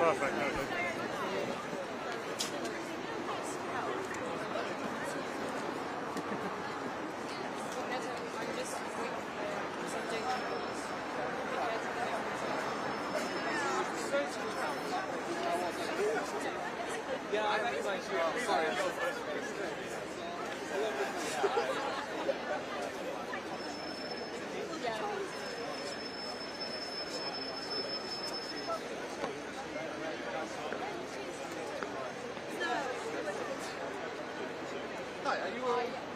Perfect, okay. Yeah, I recognize you. I'm sorry. Hi, are you all?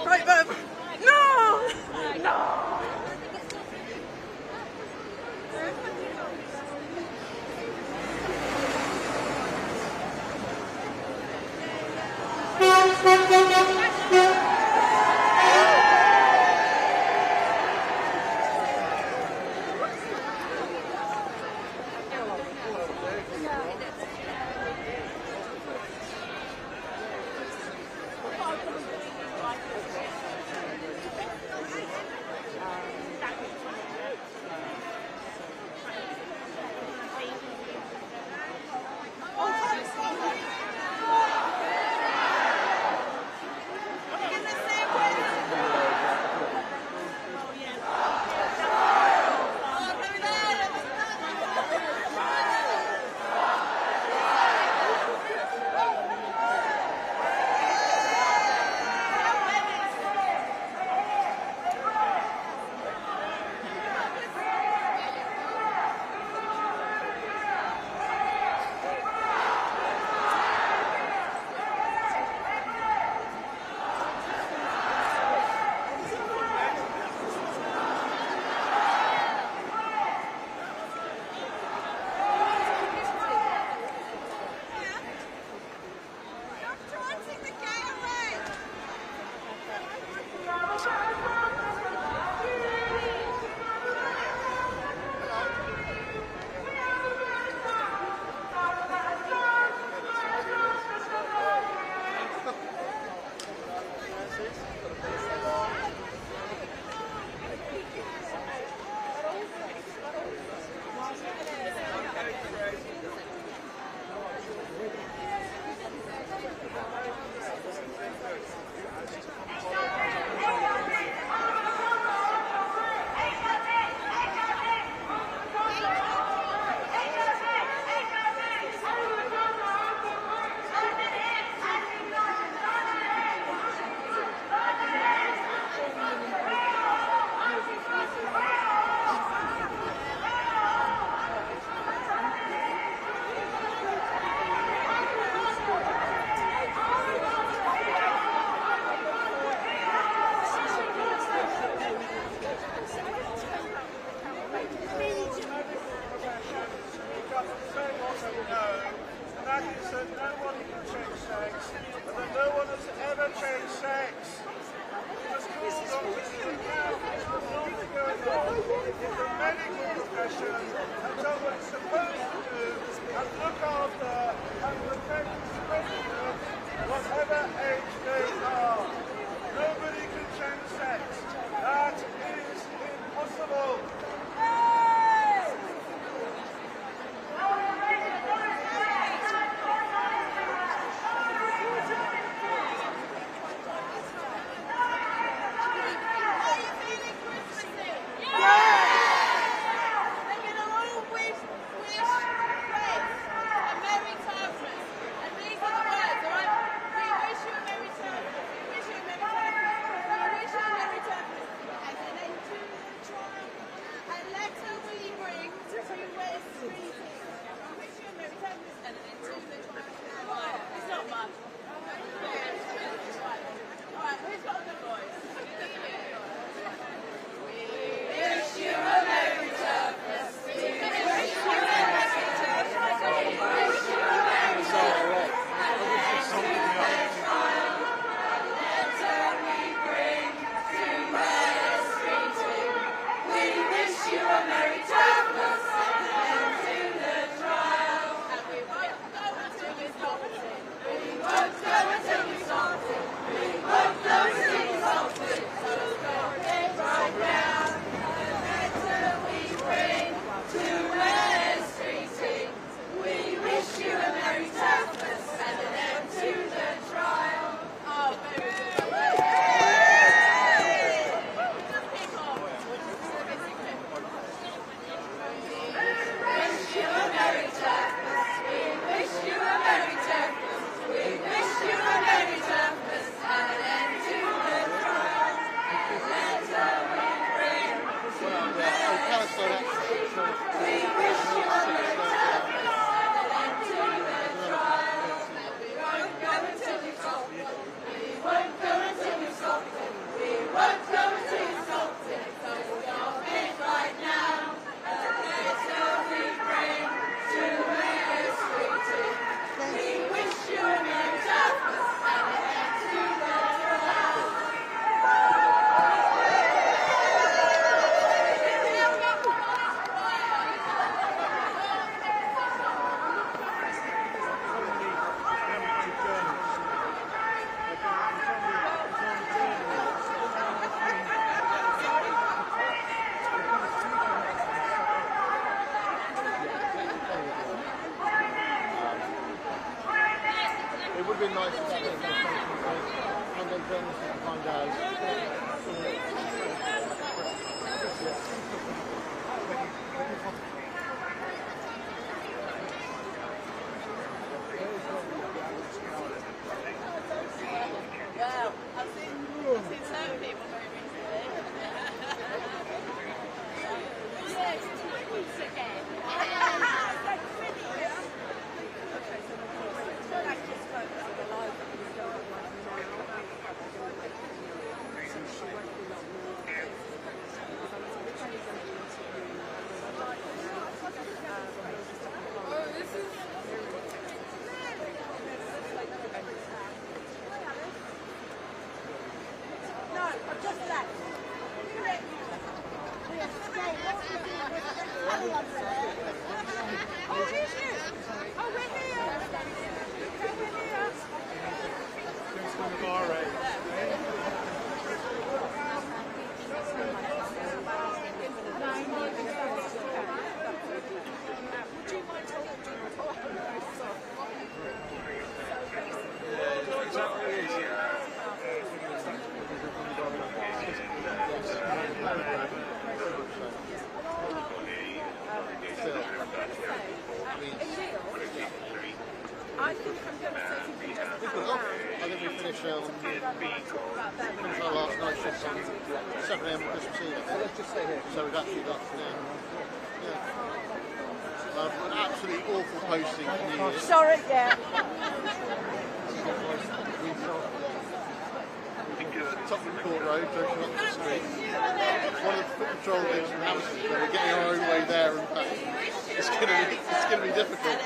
Right, Bev! No! No! is a medical profession, and someone is supposed to do and look after and protect residents, whatever age they are. Nobody can change sex. That is impossible. It would have been nice to see them and then journalists to find out. Well, I've seen certain people very recently. Yes, twins again. No, I've just left. Oh, it is you. Oh, we're here. Okay, we're here. It's one of our age. Would you mind talking to me? Oh, sorry. Exactly is, yeah. I think I'm going to say something just around. I think we finish our last night shift on 7 AM Christmas Eve. So let's just stay here. So we've actually got an absolutely awful posting for New Year's. Sorry, yeah. Tottenham Court Road, Junction Oxford Street. One of the foot patrol bits from Hammersmith, but we're getting our own way there and back. It's going to be difficult.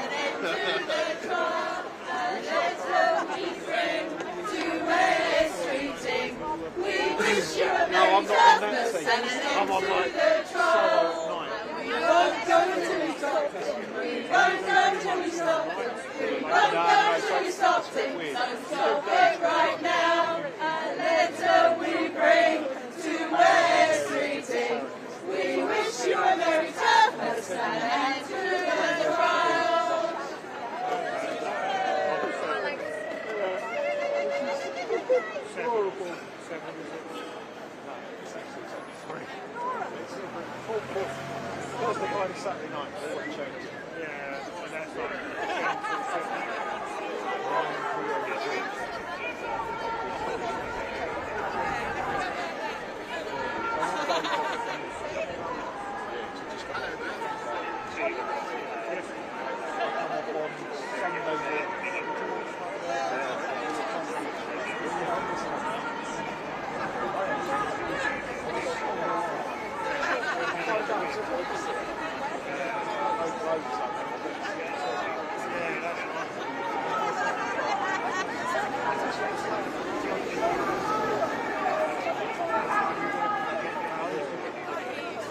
No, I'm not. darkness and an end to the trouble. We won't go till we stop it. We won't go till we stop it. We won't go till we stop it. So stop it right now. A letter we bring to West Streeting. We wish you a Merry Christmas and an end to the trial. Thursday, Friday, Saturday night. Yeah, that's right.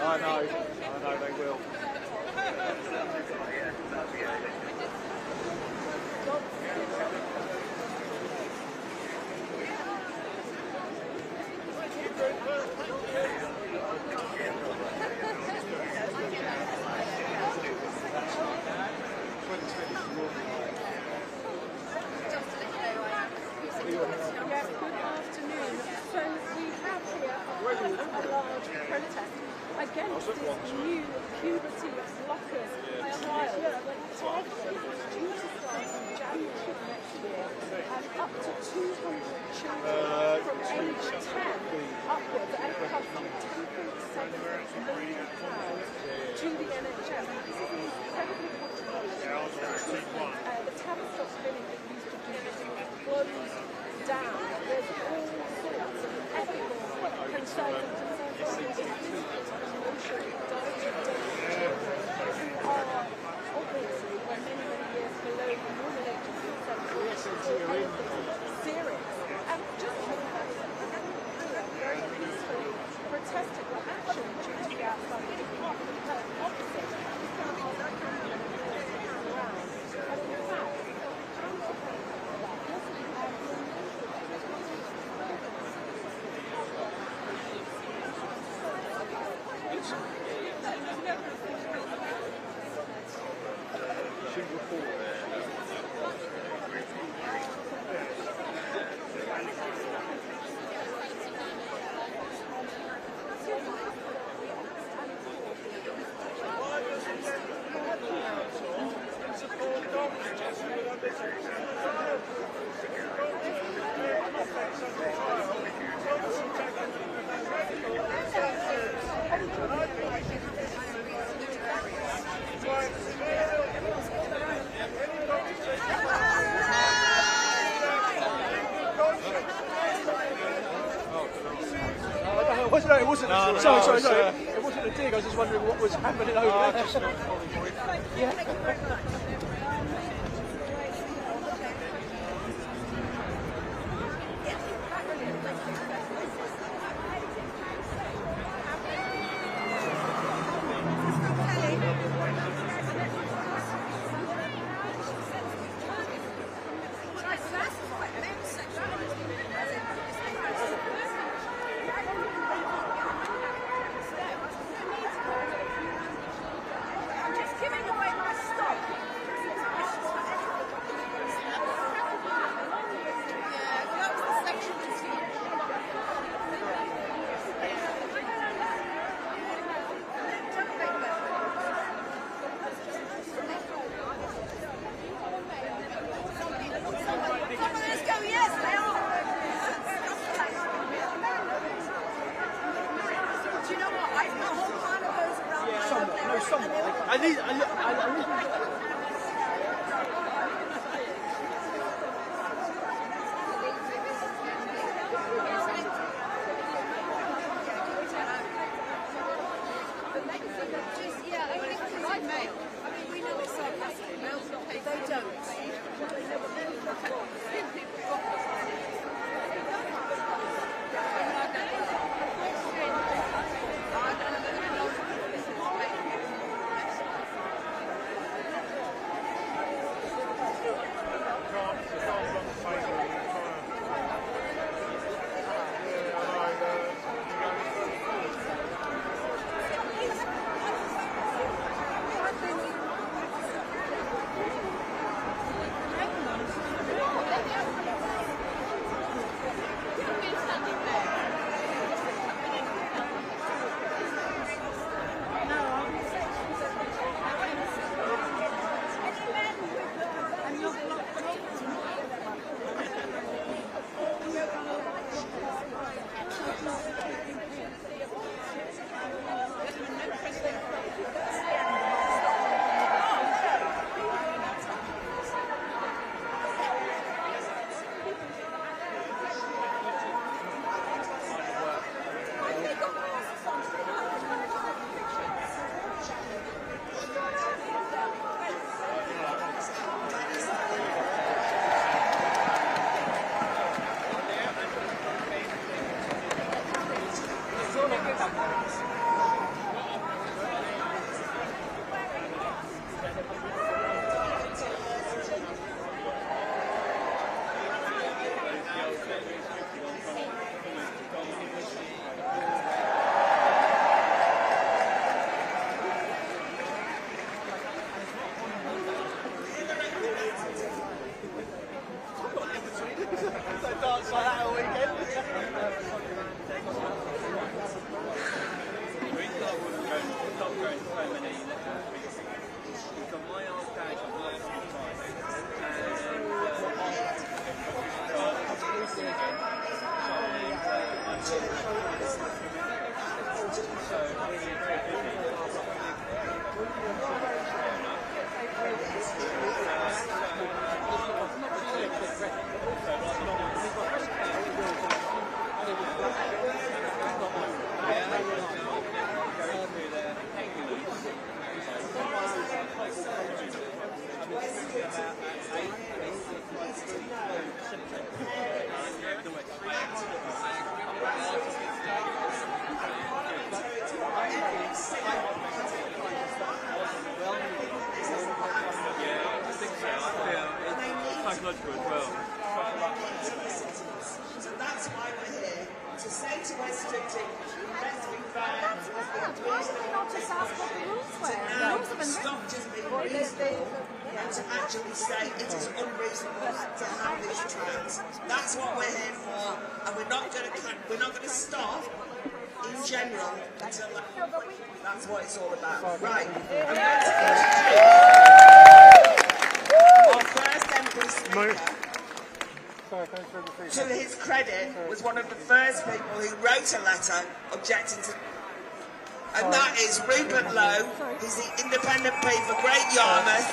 I know they will. Yes, good afternoon. So we have here a large protest against this new puberty blockers trial. Targeted is due to start in January of next year, and up to 200 children from age 10 upwards are costing £10.7 million to the NHS. This is an incredibly controversial. The Tavistock clinic that used to do this closed down. There's all sorts of ethical concerns and emotional who are obviously many years below the normal age of consent or anything serious. And just very peacefully protested the action due to the outside of the department opposite. We found that around. And in fact, It wasn't. Sorry. It wasn't a dig. I was just wondering what was happening over there. Yeah. Psychological as well. So that's why we're here, to say to West Streeting, let's be fair. Why would we not just ask what the rules were? The rules have been Stop just being reasonable and to actually say it is unreasonable to have these trans. That's what we're here for, and we're not going to stop in general until that's what it's all about. Right. I'm going to introduce our first MP speaker. To his credit, was one of the first people who wrote a letter objecting to, and that is Rupert Lowe. He's the independent P for Great Yarmouth,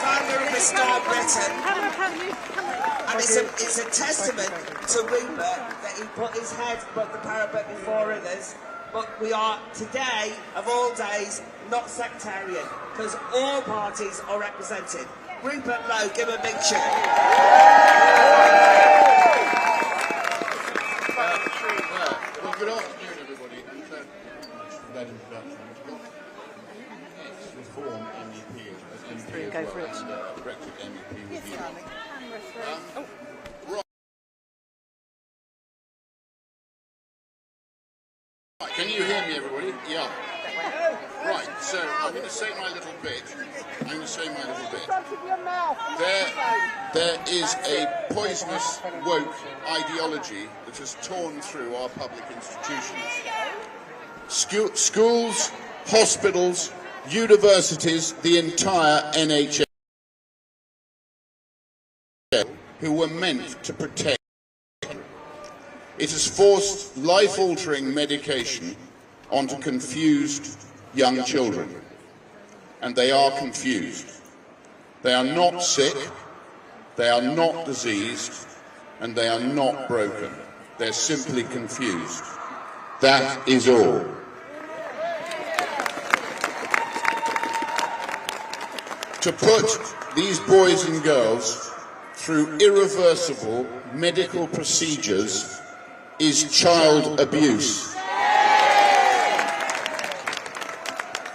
founder of Restore Britain, and it's a testament to Rupert that he put his head above the parapet before others. But we are today, of all days, not sectarian, because all parties are represented. Rupert Lowe, give him a big cheer. Well, good afternoon, everybody. That introduction. Reform MEP as MP as well, and Brexit MEP with you. Right, can you hear me, everybody? Yeah. Right, so I'm going to say my little bit. There is a poisonous woke ideology that has torn through our public institutions. Schools, hospitals, universities, the entire NHS, who were meant to protect. It has forced life-altering medication onto confused young children. And they are confused. They are not sick, they are not diseased, and they are not broken. They're simply confused. That is all. To put these boys and girls through irreversible medical procedures is child abuse.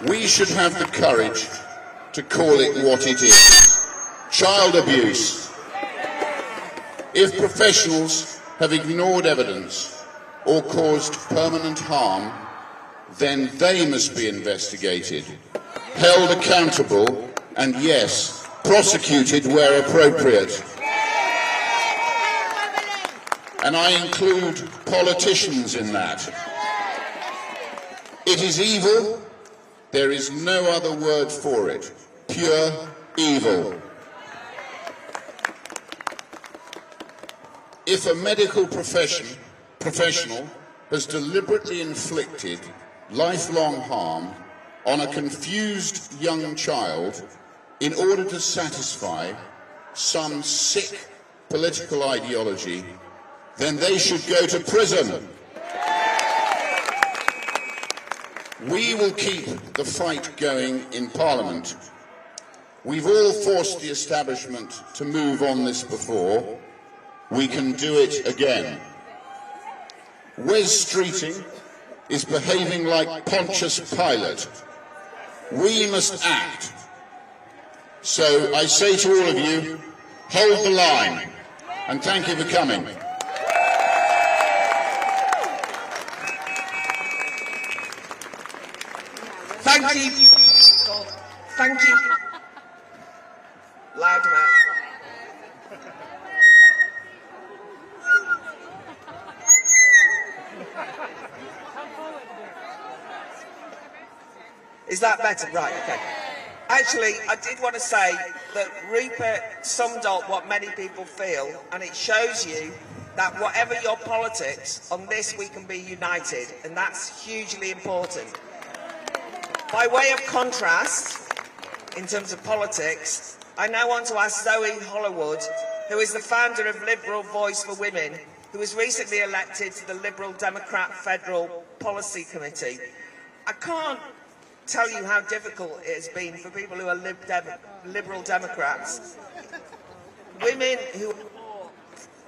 We should have the courage to call it what it is. Child abuse. If professionals have ignored evidence or caused permanent harm, then they must be investigated, held accountable, and yes, prosecuted where appropriate. And I include politicians in that. It is evil. There is no other word for it. Pure evil. If a medical professional has deliberately inflicted lifelong harm on a confused young child in order to satisfy some sick political ideology, then they should go to prison. We will keep the fight going in Parliament. We've all forced the establishment to move on this before. We can do it again. Wes Streeting is behaving like Pontius Pilate. We must act. So I say to all of you, hold the line, and thank you for coming. Thank you. Thank you. Loud man. Is that better? Right, okay. Actually, I did want to say that Rupert summed up what many people feel, and it shows you that whatever your politics, on this we can be united, and that's hugely important. By way of contrast, in terms of politics, I now want to ask Zoe Hollywood, who is the founder of Liberal Voice for Women, who was recently elected to the Liberal Democrat Federal Policy Committee. I can't tell you how difficult it has been for people who are Liberal Democrats.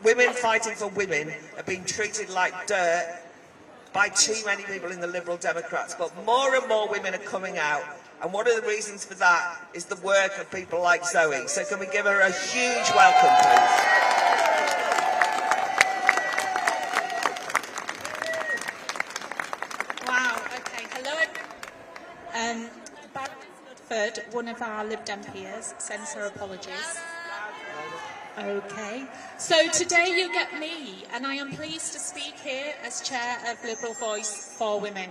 Women fighting for women are being treated like dirt by too many people in the Liberal Democrats, but more and more women are coming out, and one of the reasons for that is the work of people like Zoe. So can we give her a huge welcome, please? Wow, okay, hello everyone. Barry Ludford, one of our Lib Dem peers, sends her apologies. Okay, so today you get me, and I am pleased to speak here as Chair of Liberal Voice for Women.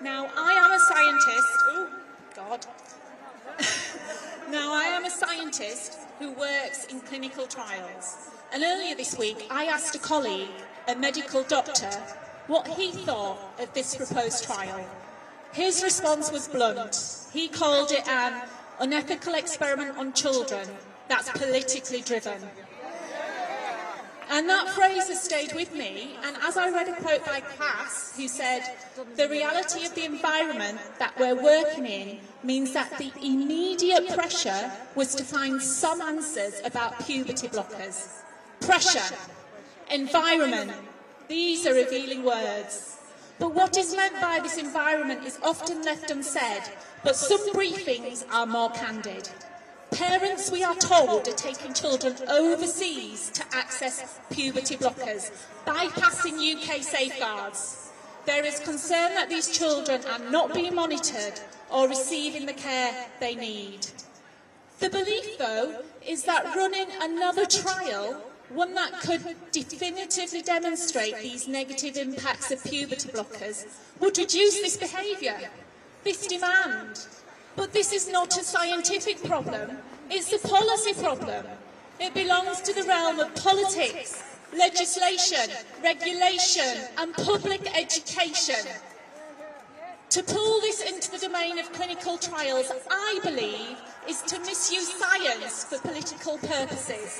Now, I am a scientist, oh, God. Now, I am a scientist who works in clinical trials, and earlier this week I asked a colleague, a medical doctor, what he thought of this proposed trial. His response was blunt. He called it an unethical experiment on children that's politically driven. And that phrase has stayed with me, and as I read a quote by Cass, who said, the reality of the environment that we're working in means that the immediate pressure was to find some answers about puberty blockers. Pressure, environment, these are revealing words. But what is meant by this environment is often left unsaid, but some briefings are more candid. Parents, we are told, are taking children overseas to access puberty blockers, bypassing UK safeguards. There is concern that these children are not being monitored or receiving the care they need. The belief, though, is that running another trial, one that could definitively demonstrate these negative impacts of puberty blockers, would reduce this behaviour, this demand. But this is not a scientific problem, it's a policy problem. It belongs to the realm of politics, legislation, regulation and public education. To pull this into the domain of clinical trials, I believe, is to misuse science for political purposes.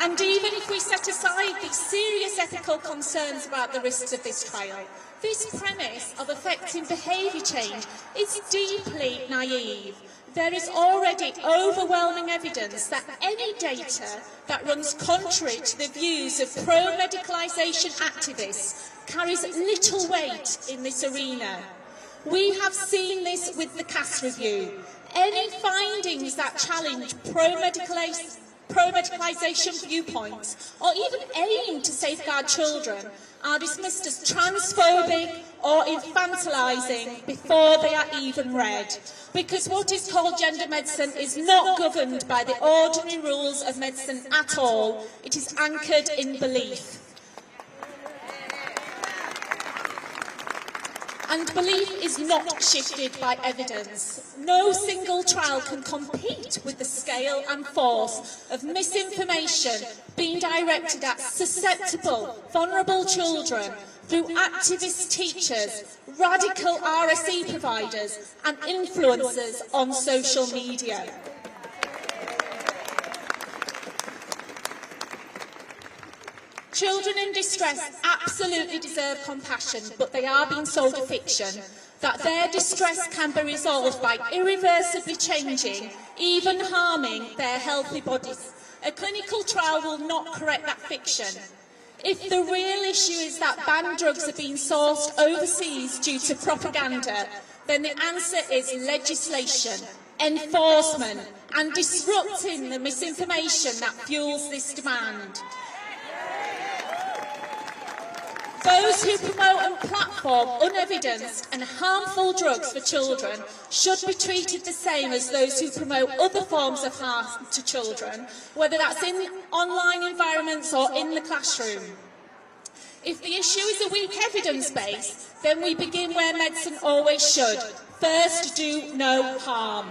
And even if we set aside the serious ethical concerns about the risks of this trial, this premise of affecting behaviour change is deeply naive. There is already overwhelming evidence that any data that runs contrary to the views of pro-medicalisation activists carries little weight in this arena. We have seen this with the Cass review. Any findings that challenge pro-medicalisation viewpoints or even aim to safeguard children are dismissed as transphobic or infantilising before they are even read. Because what is called gender medicine is not governed by the ordinary rules of medicine at all. It is anchored in belief. And belief is not shifted by evidence. No single trial can compete with the scale and force of misinformation being directed at susceptible, vulnerable children through activist teachers, radical RSE providers and influencers on social media. Children in distress absolutely deserve compassion, but they are being sold a fiction that their distress can be resolved by irreversibly changing, even harming their healthy bodies. A clinical trial will not correct that fiction. If the real issue is that banned drugs are being sourced overseas due to propaganda, then the answer is legislation, enforcement, and disrupting the misinformation that fuels this demand. Those who promote and platform unevidenced and harmful drugs for children should be treated the same as those who promote other forms of harm to children, whether that's in online environments or in the classroom. If the issue is a weak evidence base, then we begin where medicine always should. First, do no harm.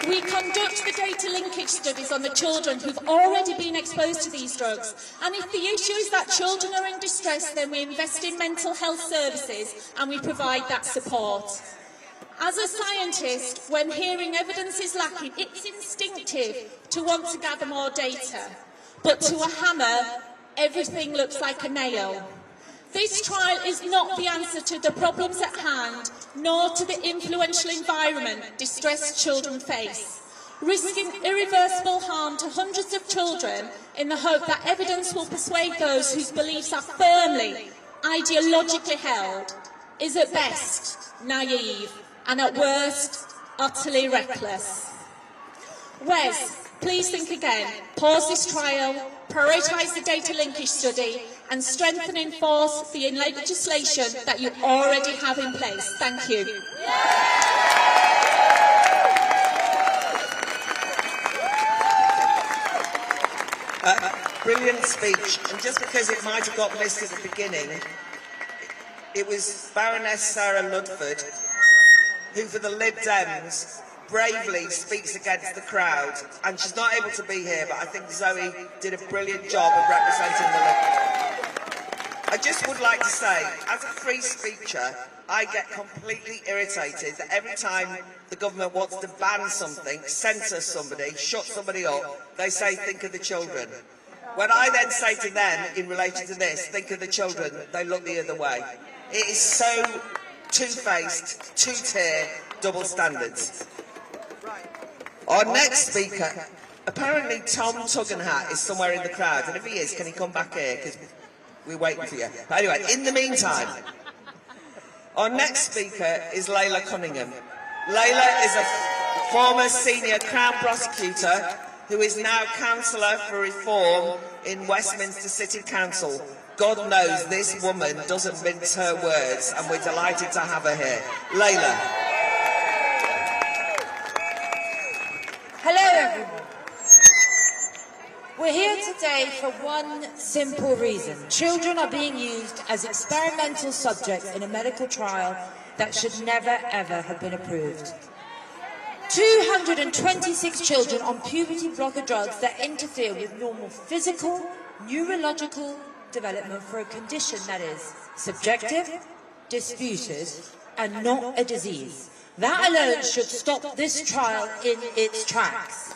We conduct the data linkage studies on the children who've already been exposed to these drugs. And if the issue is that children are in distress, then we invest in mental health services and we provide that support. As a scientist, when hearing evidence is lacking, it's instinctive to want to gather more data. But to a hammer, everything looks like a nail. This trial is not the answer to the problems at hand, nor to the influential environment distressed children face, risking irreversible harm to hundreds of children in the hope that evidence will persuade those whose beliefs are firmly ideologically held, is at best naive and at worst utterly reckless. Wes, please think again. Pause this trial, prioritise the data linkage study and strengthen and enforce the legislation that you already have in place. Thank you. Brilliant speech, and just because it might have got missed at the beginning, it was Baroness Sarah Ludford who, for the Lib Dems, bravely speaks against the crowd, and she's not able to be here, but I think Zoe did a brilliant job of representing the Lib. I just would like to say, as a free speaker, I get completely irritated that every time the government wants to ban something, censor somebody, shut somebody up, they say, think of the children. When I then say to them, in relation to this, think of the children, they look the other way. It is so two-faced, two-tier, double standards. Our next speaker, apparently Tom Tuggenhat is somewhere in the crowd, and if he is, can he come back here, because we're waiting for you. But anyway, in the meantime, our next speaker is Layla Cunningham. Layla is a former senior Crown prosecutor who is now Councillor for Reform in Westminster City Council. God knows this woman doesn't mince her words, and we're delighted to have her here. Layla. Hello everyone. We're here today for one simple reason. Children are being used as experimental subjects in a medical trial that should never ever have been approved. 226 children on puberty blocker drugs that interfere with normal physical, neurological development for a condition that is subjective, disputed, and not a disease. That alone should stop this trial in its tracks.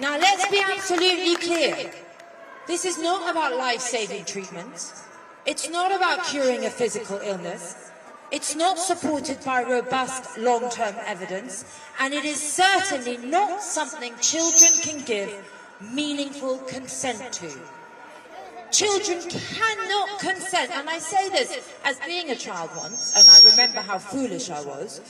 Now let's be absolutely clear. This is not about life-saving treatments. It's not about curing a physical illness. It's not supported by robust long-term evidence. And it is certainly not something children can give meaningful consent to. Children cannot consent, and I say this as being a child once, and I remember how foolish I was,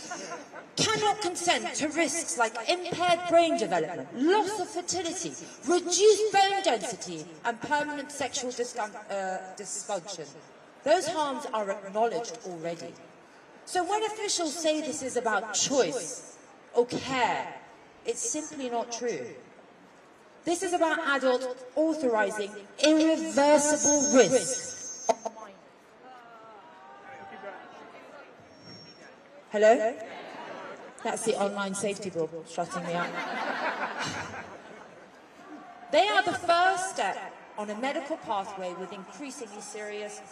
cannot consent to risks like impaired brain development, loss of fertility, reduced bone density, and permanent sexual dysfunction. Those harms are acknowledged already. So when officials say this is about choice or care, it's simply not true. This is about adults authorising irreversible risks. Hello? That's the online safety bill shutting me up. They are the first step on a medical pathway with increasingly serious...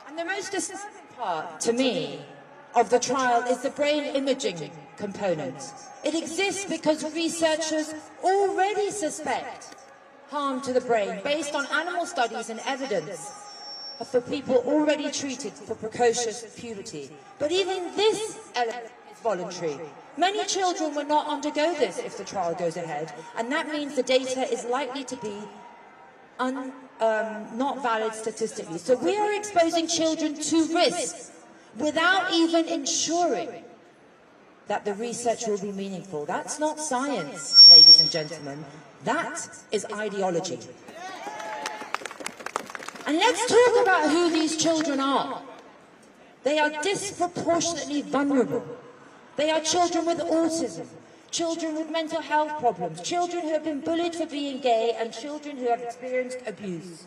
And the most disturbing part, to me, of the trial is the brain imaging component. It exists because researchers already suspect harm to the brain based on animal studies and evidence for people already treated for precocious puberty. But even this element is voluntary. Many children will not undergo this if the trial goes ahead, and that means the data is likely to be not valid statistically. So we are exposing children to risks without even ensuring that the research will be meaningful. That's not science, ladies and gentlemen. That is ideology. And let's talk about who these children are. They are disproportionately vulnerable. They are children with autism, children with mental health problems, children who have been bullied for being gay, and children who have experienced abuse.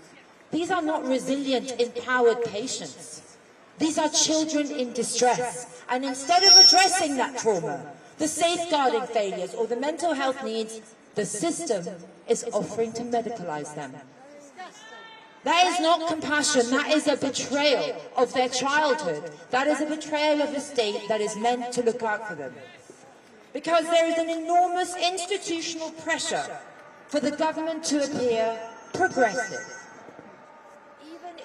These are not resilient, empowered patients. These are children in distress. And instead of addressing that trauma, the safeguarding failures or the mental health needs, the system is offering to medicalise them. That is not compassion, that is a betrayal of their childhood. That is a betrayal of a state that is meant to look out for them. Because there is an enormous institutional pressure for the government to appear progressive,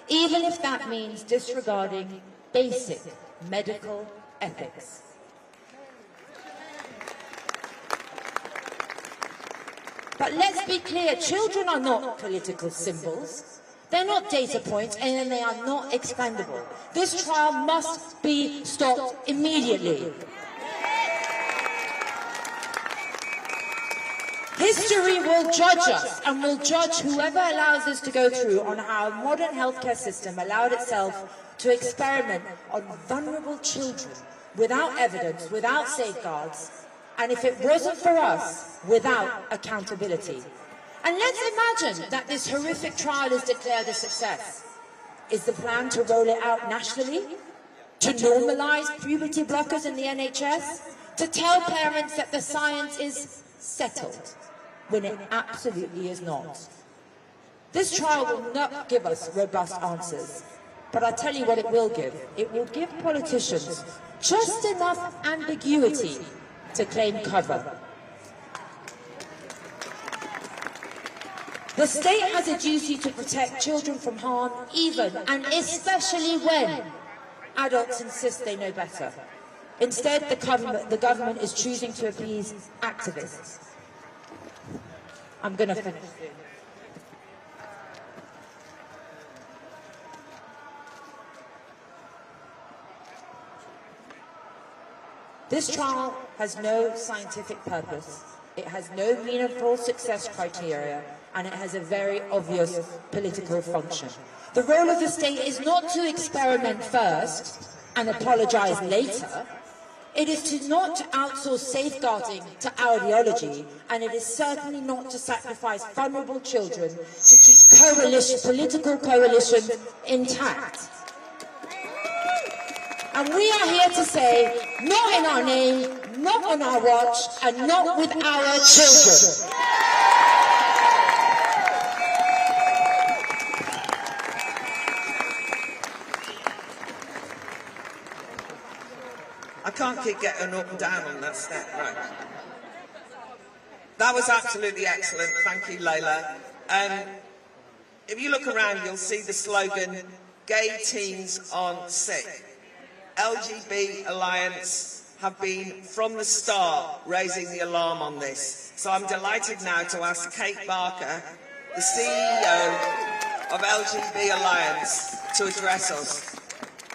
even if that means disregarding basic medical ethics. But let's be clear, children are not political symbols. They're not data points, and they are not expendable. This trial must be stopped immediately. History will judge us, and will judge whoever allows this to go through on how a modern healthcare system allowed itself to experiment on vulnerable children without evidence, without safeguards, and if it wasn't for us, without accountability. And let's imagine that this horrific trial is declared a success. Is the plan to roll it out nationally? To normalise puberty blockers in the NHS? To tell parents that the science is settled, when it absolutely is not? This trial will not give us robust answers, but I'll tell you what it will give. It will give politicians just enough ambiguity to claim cover. The state has a duty to protect children from harm, even and especially when adults insist they know better. Instead, the government is choosing to appease activists. I'm going to finish soon. This trial has no scientific purpose. It has no meaningful success criteria, and it has a very obvious political function. The role of the state is not to experiment first and apologise later. It is to not outsource safeguarding to ideology, and it is certainly not to sacrifice vulnerable children to keep political coalition intact. And we are here to say, not in our name, not on our watch, and not with our children. I can't keep getting up and down on that step, right. That was absolutely excellent, thank you, Layla. If you look around, you'll see the slogan, Gay Teens Aren't Sick. LGBT Alliance have been, from the start, raising the alarm on this. So I'm delighted now to ask Kate Barker, the CEO of LGBT Alliance, to address us.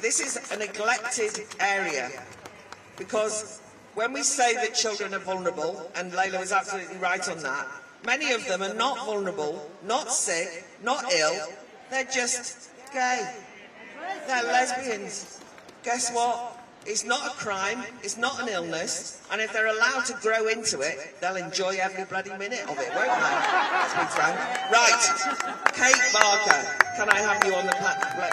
This is a neglected area, because when we say that children are vulnerable, and Layla was absolutely right on that, many of them are not vulnerable, not sick, not ill, they're just gay. They're lesbians. Guess what? It's not a crime, it's not an illness, and if they're allowed to grow into it, they'll enjoy every bloody minute of it, won't they? Let's be frank. Right, Kate Barker, can I have you on the platform?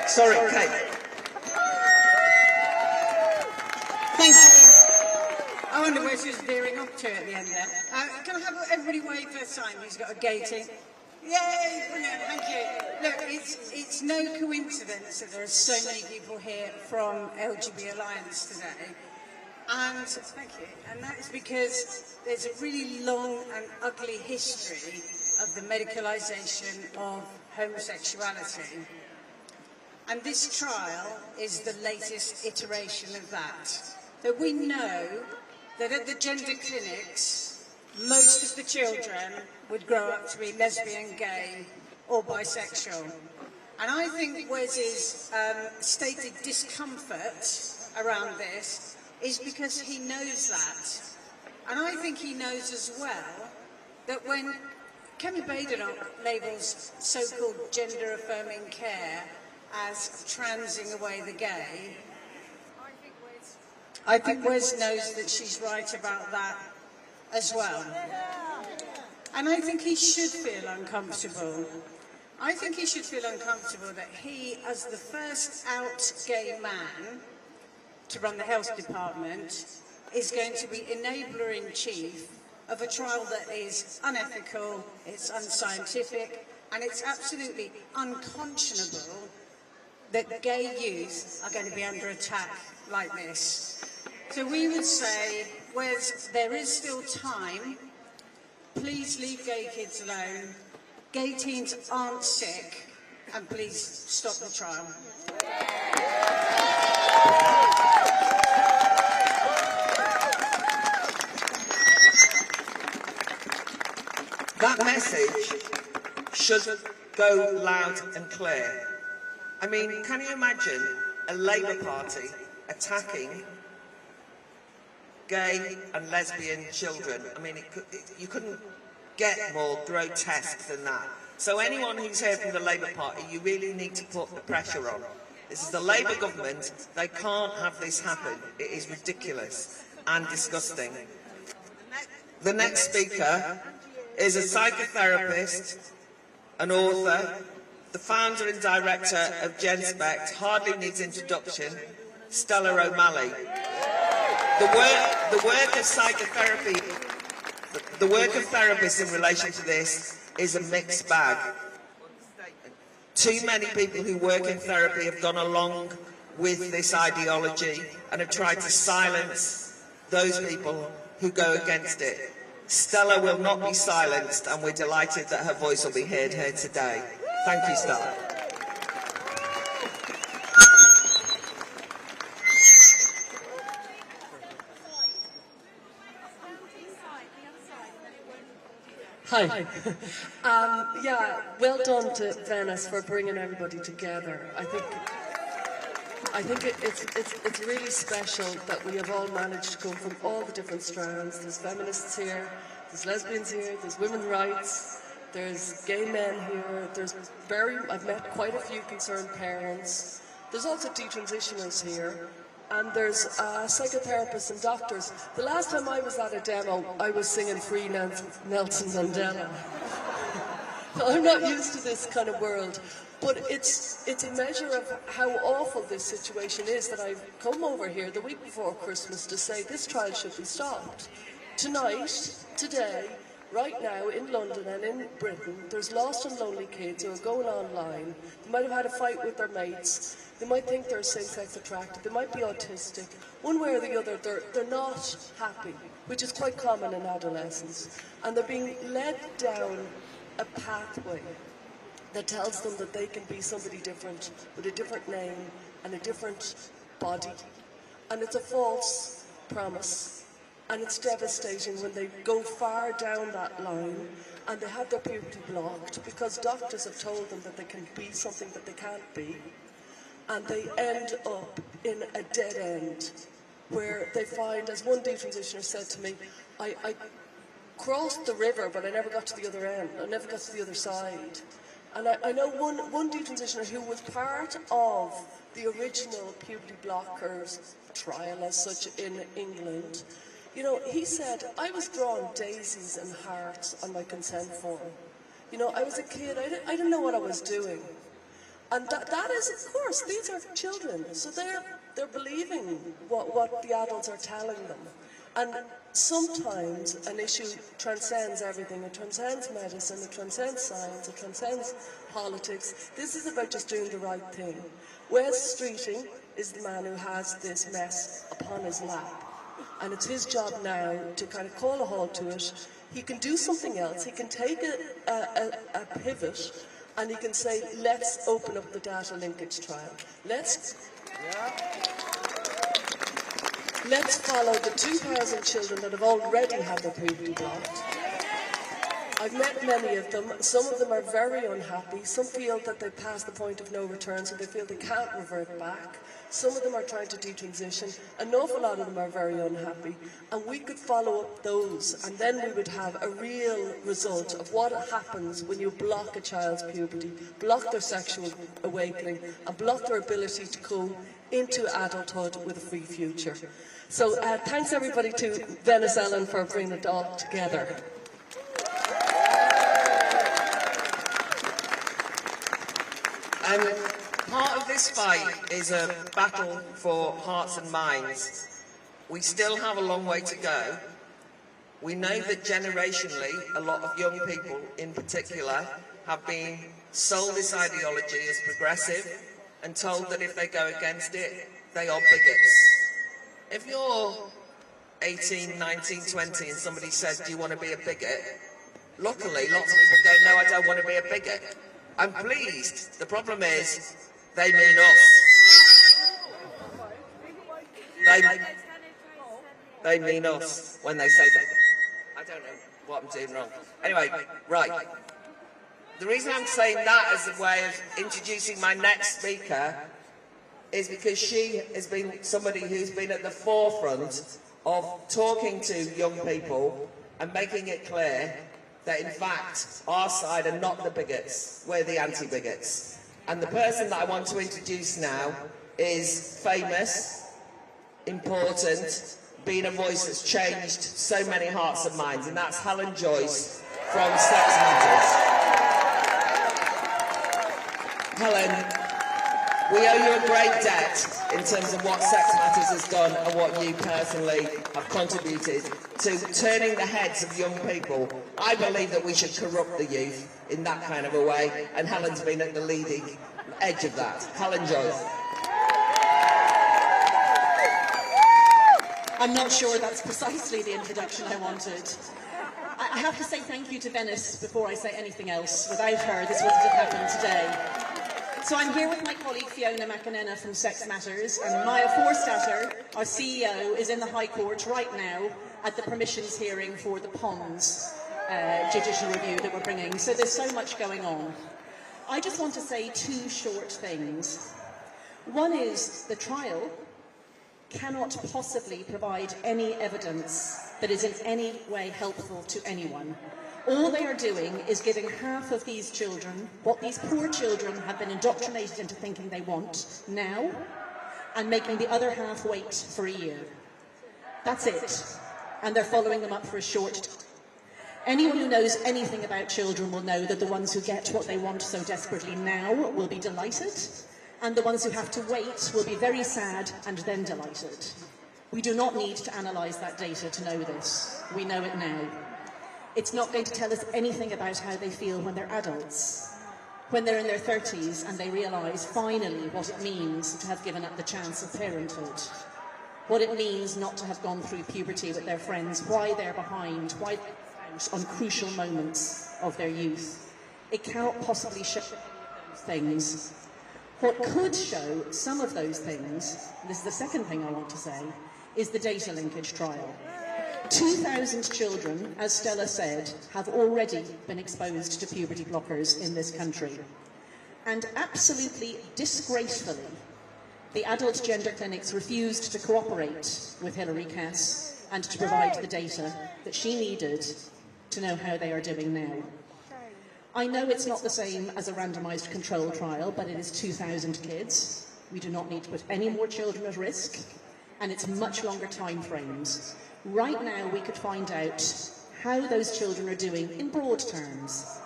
Sorry, Kate. Thank you. I wonder where she's veering up to at the end there. Can I have everybody wave for Simon, who's got a gay team? Yay, brilliant, thank you. Look, it's no coincidence that there are so many people here from LGBT Alliance today. And thank you. And that is because there's a really long and ugly history of the medicalisation of homosexuality. And this trial is the latest iteration of that. That we know that at the gender clinics, most of the children would grow up to be lesbian, gay or bisexual. And I think Wes's stated discomfort around this is because he knows that. And I think he knows as well that when Kemi Badenoch labels so-called gender-affirming care as transing away the gay, I think Wes knows that she's right about that as well. And I think he should feel uncomfortable. I think he should feel uncomfortable that he, as the first out gay man to run the health department, is going to be enabler-in-chief of a trial that is unethical, it's unscientific, and it's absolutely unconscionable that gay youth are going to be under attack like this. So we would say, whereas there is still time, please leave gay kids alone. Gay teens aren't sick, and please stop the trial. That message should go loud and clear. I mean, can you imagine a Labour Party attacking gay and lesbian children? I mean, you couldn't get more grotesque than that. So anyone who's here from the Labour Party, you really need to put the pressure on. This is the Labour government. They can't have this happen. It is ridiculous and disgusting. The next speaker is a psychotherapist, an author, the founder and director of GenSpect, hardly needs introduction, Stella O'Malley. The work of psychotherapy, the work of therapists in relation to this is a mixed bag. Too many people who work in therapy have gone along with this ideology and have tried to silence those people who go against it. Stella will not be silenced, and we're delighted that her voice will be heard here today. Thank you, Stella. Hi. Yeah, well done to Venice for bringing everybody together. I think it's really special that we have all managed to come from all the different strands. There's feminists here, there's lesbians here, there's women's rights, there's gay men here, I've met quite a few concerned parents. There's also detransitioners here, and there's psychotherapists and doctors. The last time I was at a demo, I was singing Free Nelson Mandela. So I'm not used to this kind of world. But it's a measure of how awful this situation is that I've come over here the week before Christmas to say this trial should be stopped. Tonight, today, right now in London and in Britain, there's lost and lonely kids who are going online. They might have had a fight with their mates. They might think they're same-sex attracted. They might be autistic. One way or the other, they're not happy, which is quite common in adolescence. And they're being led down a pathway that tells them that they can be somebody different, with a different name and a different body. And it's a false promise. And it's devastating when they go far down that line and they have their puberty blocked because doctors have told them that they can be something that they can't be. And they end up in a dead end where they find, as one detransitioner said to me, I crossed the river, but I never got to the other end. I never got to the other side. And I know one detransitioner who was part of the original puberty blockers trial as such in England. You know, he said, I was drawing daisies and hearts on my consent form. You know, I was a kid, I didn't know what I was doing. And that is, of course, these are children, so they're believing what the adults are telling them. And sometimes an issue transcends everything. It transcends medicine, it transcends science, it transcends politics. This is about just doing the right thing. Wes Streeting is the man who has this mess upon his lap. And it's his job now to kind of call a halt to it. He can do something else. He can take a pivot and he can say, let's open up the data linkage trial. Let's follow the 2,000 children that have already had their puberty blocked. I've met many of them. Some of them are very unhappy. Some feel that they've passed the point of no return, so they feel they can't revert back. Some of them are trying to detransition. An awful lot of them are very unhappy. And we could follow up those, and then we would have a real result of what happens when you block a child's puberty, block their sexual awakening, and block their ability to go into adulthood with a free future. So thanks everybody to Venice Ellen for bringing it all together. And part of this fight is a battle for hearts and minds. We still have a long way to go. We know that generationally, a lot of young people in particular have been sold this ideology as progressive and told that if they go against it, they are bigots. If you're 18, 19, 20 and somebody says, do you want to be a bigot? Luckily, lots of people go, no, I don't want to be a bigot. I'm pleased. The problem is, they mean us. They mean us when they say that. I don't know what I'm doing wrong. Anyway, right. The reason I'm saying that as a way of introducing my next speaker is because she has been somebody who's been at the forefront of talking to young people and making it clear that in fact our side are not the bigots, we're the anti-bigots. And the person that I want to introduce now is famous, important, being a voice that's changed so many hearts and minds, and that's Helen Joyce from Sex Matters. Helen, we owe you a great debt in terms of what Sex Matters has done and what you personally have contributed to turning the heads of young people. I believe that we should corrupt the youth in that kind of a way, and Helen's been at the leading edge of that. Helen Joyce. I'm not sure that's precisely the introduction I wanted. I have to say thank you to Venice before I say anything else. Without her, this wouldn't have happened today. So I'm here with my colleague Fiona McEnena from Sex Matters, and Maya Forstater, our CEO, is in the High Court right now at the permissions hearing for the PONS judicial review that we're bringing. So there's so much going on. I just want to say two short things. One is the trial cannot possibly provide any evidence that is in any way helpful to anyone. All they are doing is giving half of these children what these poor children have been indoctrinated into thinking they want now, and making the other half wait for a year. That's it. And they're following them up for a short time. Anyone who knows anything about children will know that the ones who get what they want so desperately now will be delighted, and the ones who have to wait will be very sad and then delighted. We do not need to analyse that data to know this. We know it now. It's not going to tell us anything about how they feel when they're adults, when they're in their 30s and they realise finally what it means to have given up the chance of parenthood, what it means not to have gone through puberty with their friends, why they're behind, why they're out on crucial moments of their youth. It cannot possibly show those things. What could show some of those things, this is the second thing I want to say, is the data linkage trial. 2,000 children, as Stella said, have already been exposed to puberty blockers in this country. And absolutely disgracefully, the adult gender clinics refused to cooperate with Hilary Cass and to provide the data that she needed to know how they are doing now. I know it's not the same as a randomised control trial, but it is 2,000 kids. We do not need to put any more children at risk, and it's much longer time frames. Right now, we could find out how those children are doing in broad terms.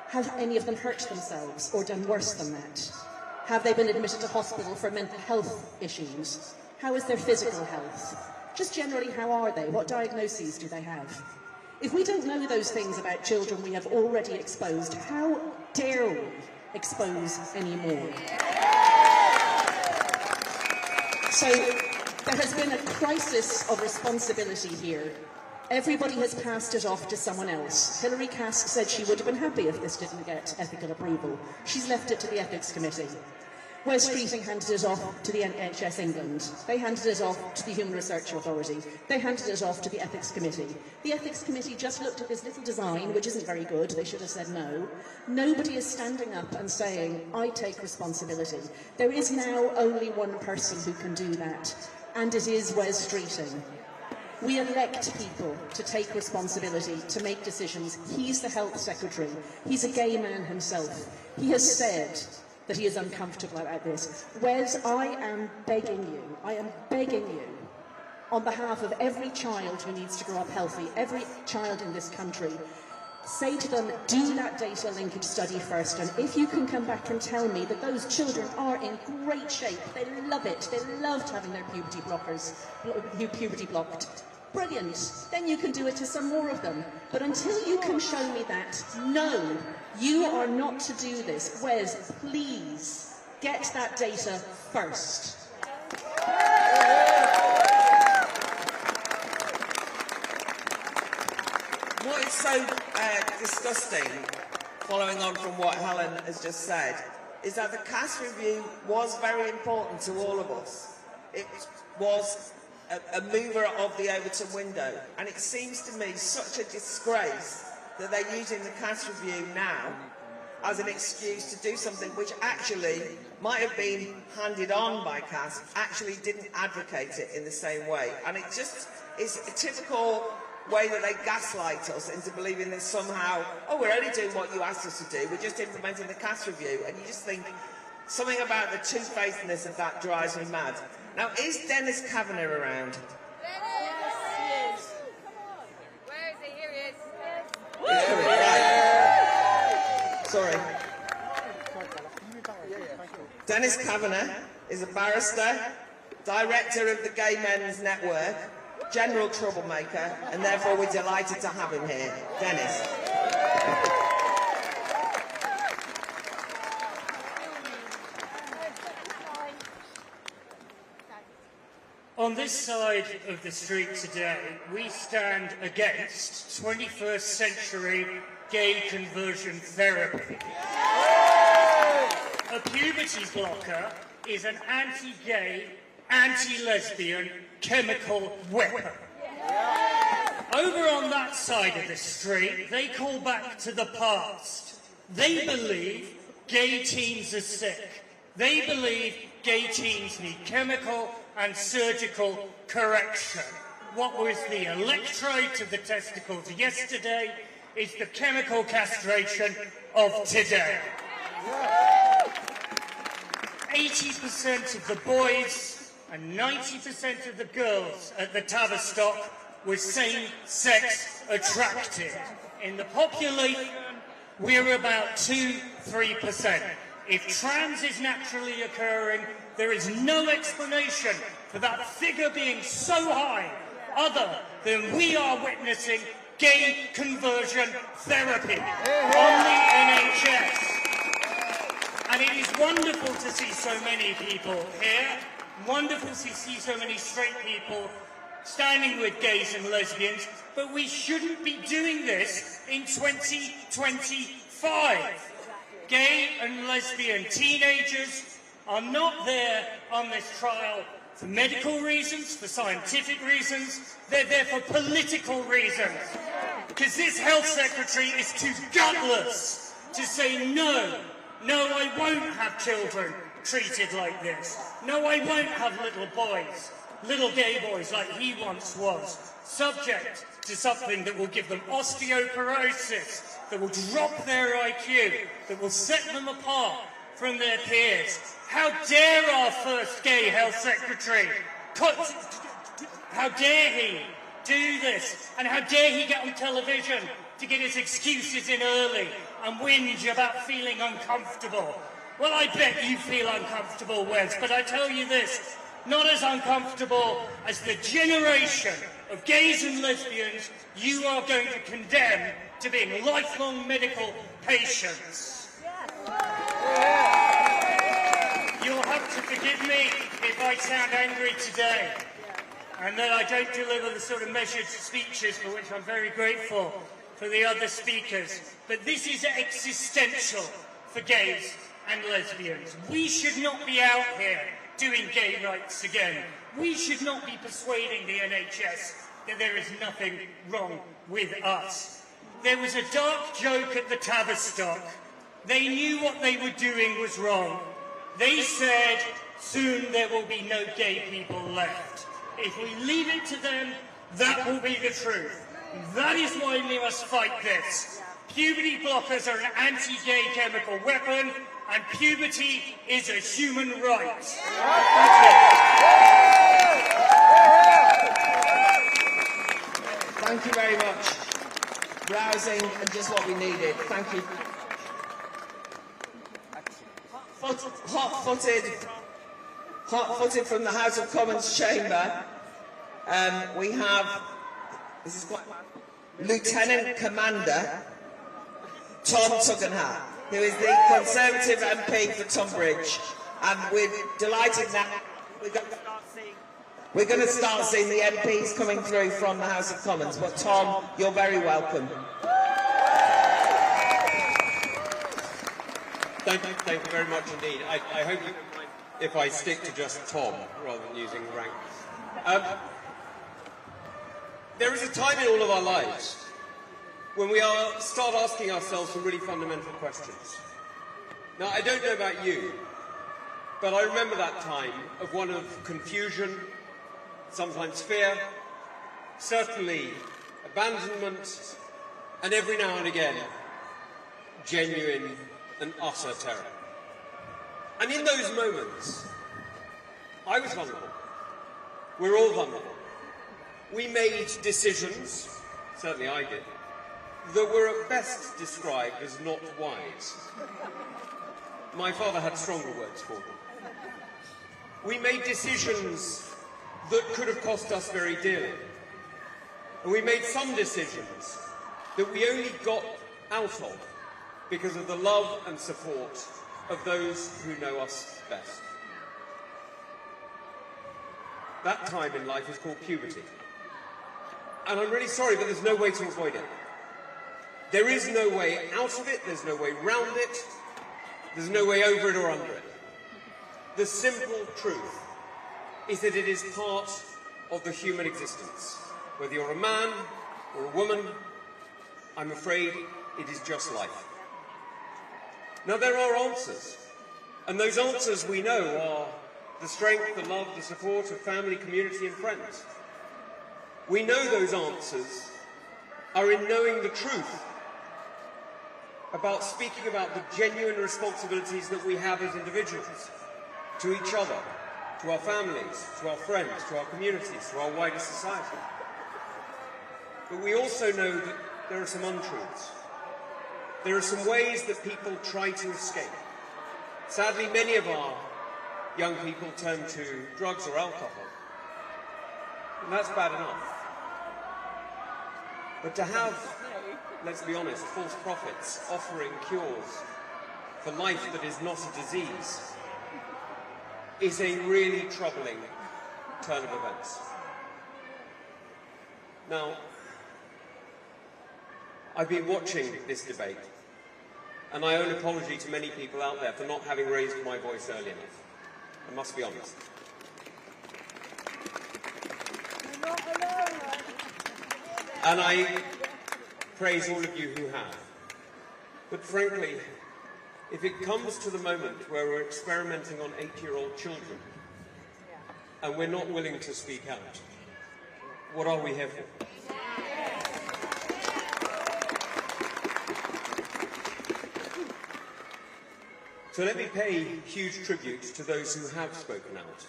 Have any of them hurt themselves or done worse than that? Have they been admitted to hospital for mental health issues? How is their physical health? Just generally, how are they? What diagnoses do they have? If we don't know those things about children we have already exposed, how dare we expose any more? So there has been a crisis of responsibility here. Everybody has passed it off to someone else. Hilary Cass said she would have been happy if this didn't get ethical approval. She's left it to the Ethics Committee. Wes Streeting handed it off to the NHS England. They handed it off to the Human Research Authority. They handed it off to the Ethics Committee. The Ethics Committee just looked at this little design, which isn't very good. They should have said no. Nobody is standing up and saying, I take responsibility. There is now only one person who can do that, and it is Wes Streeting. We elect people to take responsibility, to make decisions. He's the Health Secretary. He's a gay man himself. He has said that he is uncomfortable about this. Wes, I am begging you, on behalf of every child who needs to grow up healthy, every child in this country, say to them, do that data linkage study first, and if you can come back and tell me that those children are in great shape, they love it, they loved having their puberty blocked, brilliant, then you can do it to some more of them. But until you can show me that, no, you are not to do this. Wes, please, get that data first. What is so disgusting, following on from what Helen has just said, is that the cast review was very important to all of us. It was a mover of the Overton window, and it seems to me such a disgrace that they're using the cast review now as an excuse to do something which actually might have been handed on by cast, actually didn't advocate it in the same way. And it just is a typical way that they gaslight us into believing that somehow, oh, we're only doing what you asked us to do, we're just implementing the cast review. And you just think, something about the two-facedness of that drives me mad. Now, is Dennis Kavanagh around? Yes, he is. Come on. Where is he? Here he is. Right. Sorry. Dennis Kavanagh is a barrister, director of the Gay Men's Network, general troublemaker, and therefore we're delighted to have him here. Dennis. On this side of the street today, we stand against 21st century gay conversion therapy. A puberty blocker is an anti-gay, anti-lesbian chemical weapon. Over on that side of the street, they call back to the past. They believe gay teens are sick. They believe gay teens need chemical and surgical correction. What was the electrode to the testicles yesterday is the chemical castration of today. 80% of the boys and 90% of the girls at the Tavistock were same-sex attracted. In the population, we're about 2-3%. If trans is naturally occurring, there is no explanation for that figure being so high other than we are witnessing gay conversion therapy on the NHS. And it is wonderful to see so many people here, wonderful to see so many straight people standing with gays and lesbians, but we shouldn't be doing this in 2025. Gay and lesbian teenagers are not there on this trial for medical reasons, for scientific reasons, they're there for political reasons. Because this health secretary is too gutless to say no, I won't have children treated like this. No, I won't have little boys, little gay boys like he once was, subject to something that will give them osteoporosis, that will drop their IQ, that will set them apart from their peers. How dare our first gay health secretary, how dare he do this, and how dare he get on television to get his excuses in early and whinge about feeling uncomfortable. Well, I bet you feel uncomfortable, Wes, but I tell you this, not as uncomfortable as the generation of gays and lesbians you are going to condemn to being lifelong medical patients. You'll have to forgive me if I sound angry today, and that I don't deliver the sort of measured speeches for which I'm very grateful for the other speakers. But this is existential for gays and lesbians. We should not be out here doing gay rights again. We should not be persuading the NHS that there is nothing wrong with us. There was a dark joke at the Tavistock. They knew what they were doing was wrong. They said, soon there will be no gay people left. If we leave it to them, that will be the truth. That is why we must fight this. Puberty blockers are an anti-gay chemical weapon, and puberty is a human right. Thank you very much. Rouse housing and just what we needed. Thank you. Hot-footed from the House of Commons chamber, we have, this is quite, Lieutenant Commander Tom Tugendhat, who is the Conservative MP for Tunbridge, and we're delighted now. We're going to start seeing the MPs coming through from the House of Commons, but Tom, you're very welcome. Thank you very much indeed. I hope you don't mind if I stick to just Tom rather than using rank. There is a time in all of our lives when we start asking ourselves some really fundamental questions. Now, I don't know about you, but I remember that time of one of confusion, sometimes fear, certainly abandonment, and every now and again, genuine and utter terror. And in those moments, I was vulnerable. We're all vulnerable. We made decisions, certainly I did, that were at best described as not wise. My father had stronger words for them. We made decisions that could have cost us very dearly. And we made some decisions that we only got out of because of the love and support of those who know us best. That time in life is called puberty. And I'm really sorry, but there's no way to avoid it. There is no way out of it, there's no way round it, there's no way over it or under it. The simple truth is that it is part of the human existence. Whether you're a man or a woman, I'm afraid it is just life. Now, there are answers, and those answers we know are the strength, the love, the support of family, community and friends. We know those answers are in knowing the truth about speaking about the genuine responsibilities that we have as individuals, to each other, to our families, to our friends, to our communities, to our wider society. But we also know that there are some untruths. There are some ways that people try to escape. Sadly, many of our young people turn to drugs or alcohol. And that's bad enough. But to have, let's be honest, false prophets offering cures for life that is not a disease is a really troubling turn of events. Now, I've been watching this debate, and I owe an apology to many people out there for not having raised my voice early enough. I must be honest. And I praise all of you who have. But frankly, if it comes to the moment where we're experimenting on 8-year-old children, and we're not willing to speak out, what are we here for? So let me pay huge tribute to those who have spoken out.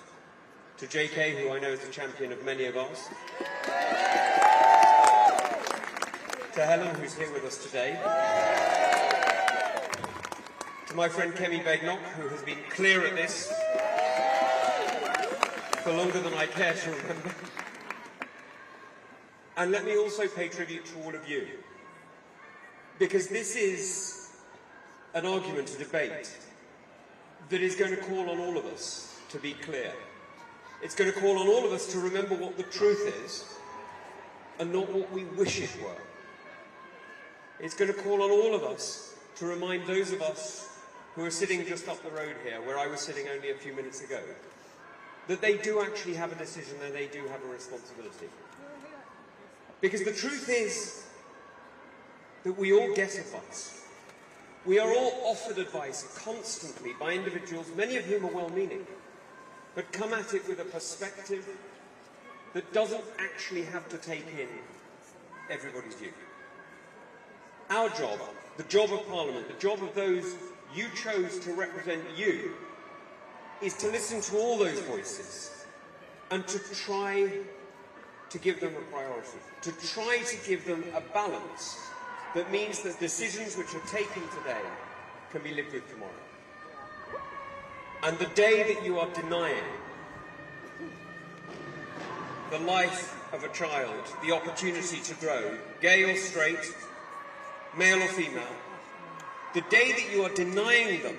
To JK, who I know is a champion of many of us. To Helen, who's here with us today. To my friend Kemi Begnock, who has been clear at this for longer than I care to remember. And let me also pay tribute to all of you. Because this is an argument, a debate, that is going to call on all of us to be clear. It's going to call on all of us to remember what the truth is and not what we wish it were. It's going to call on all of us to remind those of us who are sitting just up the road here, where I was sitting only a few minutes ago, that they do actually have a decision and they do have a responsibility. Because the truth is that we all get advice. We are all offered advice constantly by individuals, many of whom are well-meaning, but come at it with a perspective that doesn't actually have to take in everybody's view. Our job, the job of Parliament, the job of those you chose to represent you, is to listen to all those voices and to try to give them a priority, to try to give them a balance that means that decisions which are taken today can be lived with tomorrow. And the day that you are denying the life of a child, the opportunity to grow, gay or straight, male or female, the day that you are denying them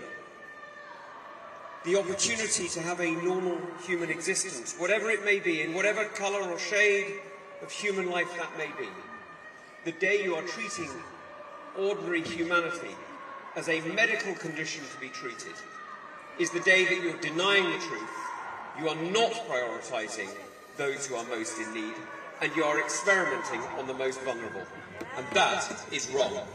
the opportunity to have a normal human existence, whatever it may be, in whatever colour or shade of human life that may be, the day you are treating ordinary humanity as a medical condition to be treated, is the day that you're denying the truth, you are not prioritising those who are most in need, and you are experimenting on the most vulnerable. And that is wrong.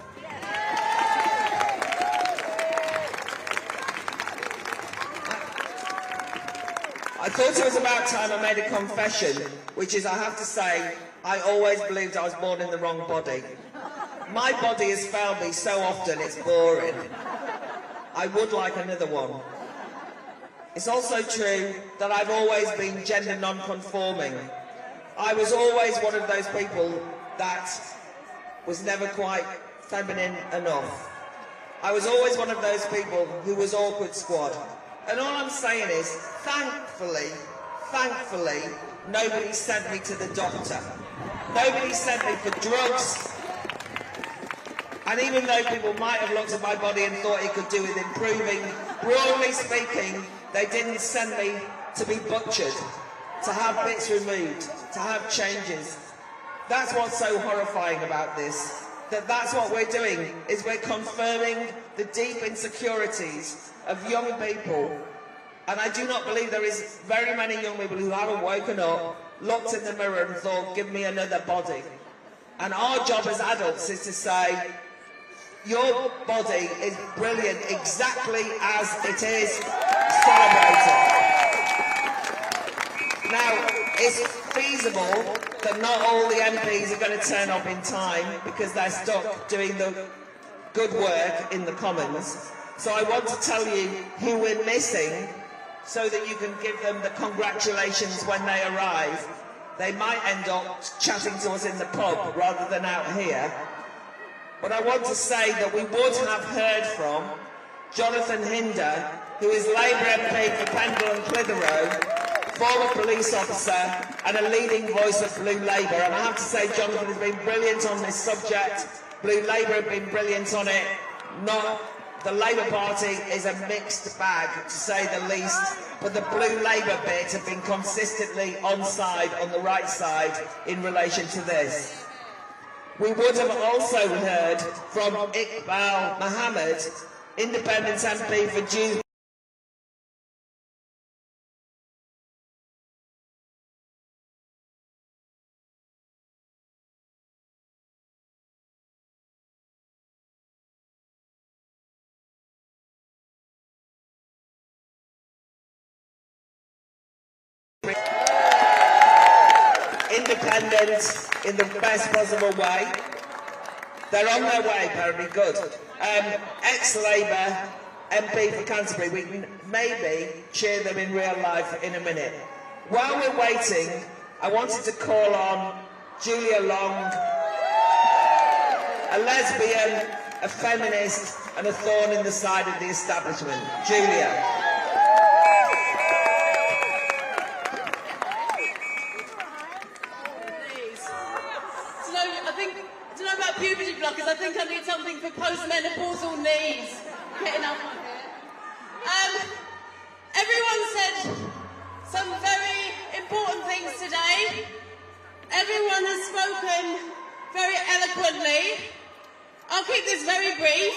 I thought it was about time I made a confession, which is, I have to say, I always believed I was born in the wrong body. My body has failed me so often, it's boring. I would like another one. It's also true that I've always been gender non-conforming. I was always one of those people that was never quite feminine enough. I was always one of those people who was awkward squad. And all I'm saying is, thankfully, nobody sent me to the doctor. Nobody sent me for drugs. And even though people might have looked at my body and thought it could do with improving, broadly speaking, they didn't send me to be butchered, to have bits removed, to have changes. That's what's so horrifying about this. That's what we're doing, is we're confirming the deep insecurities of young people. And I do not believe there is very many young people who haven't woken up, looked in the mirror and thought, give me another body. And our job as adults is to say, your body is brilliant exactly as it is. Celebrated. Now, it's feasible that not all the MPs are going to turn up in time because they're stuck doing the good work in the Commons. So I want to tell you who we're missing so that you can give them the congratulations when they arrive. They might end up chatting to us in the pub rather than out here. But I want to say that we would have heard from Jonathan Hinder, who is Labour MP for Pendle and Clitheroe, former police officer and a leading voice of Blue Labour. And I have to say Jonathan has been brilliant on this subject. Blue Labour have been brilliant on it. The Labour Party is a mixed bag, to say the least, but the Blue Labour bit have been consistently on the right side in relation to this. We would have also heard from Iqbal Mohammed, Independent MP for Dewsbury. Independent in the best possible way. They're on their way, apparently. Good. Ex-Labour MP for Canterbury. We can maybe cheer them in real life in a minute. While we're waiting, I wanted to call on Julia Long, a lesbian, a feminist, and a thorn in the side of the establishment. Julia. Puberty blockers. I think I need something for postmenopausal knees. Getting up on here. Everyone said some very important things today. Everyone has spoken very eloquently. I'll keep this very brief.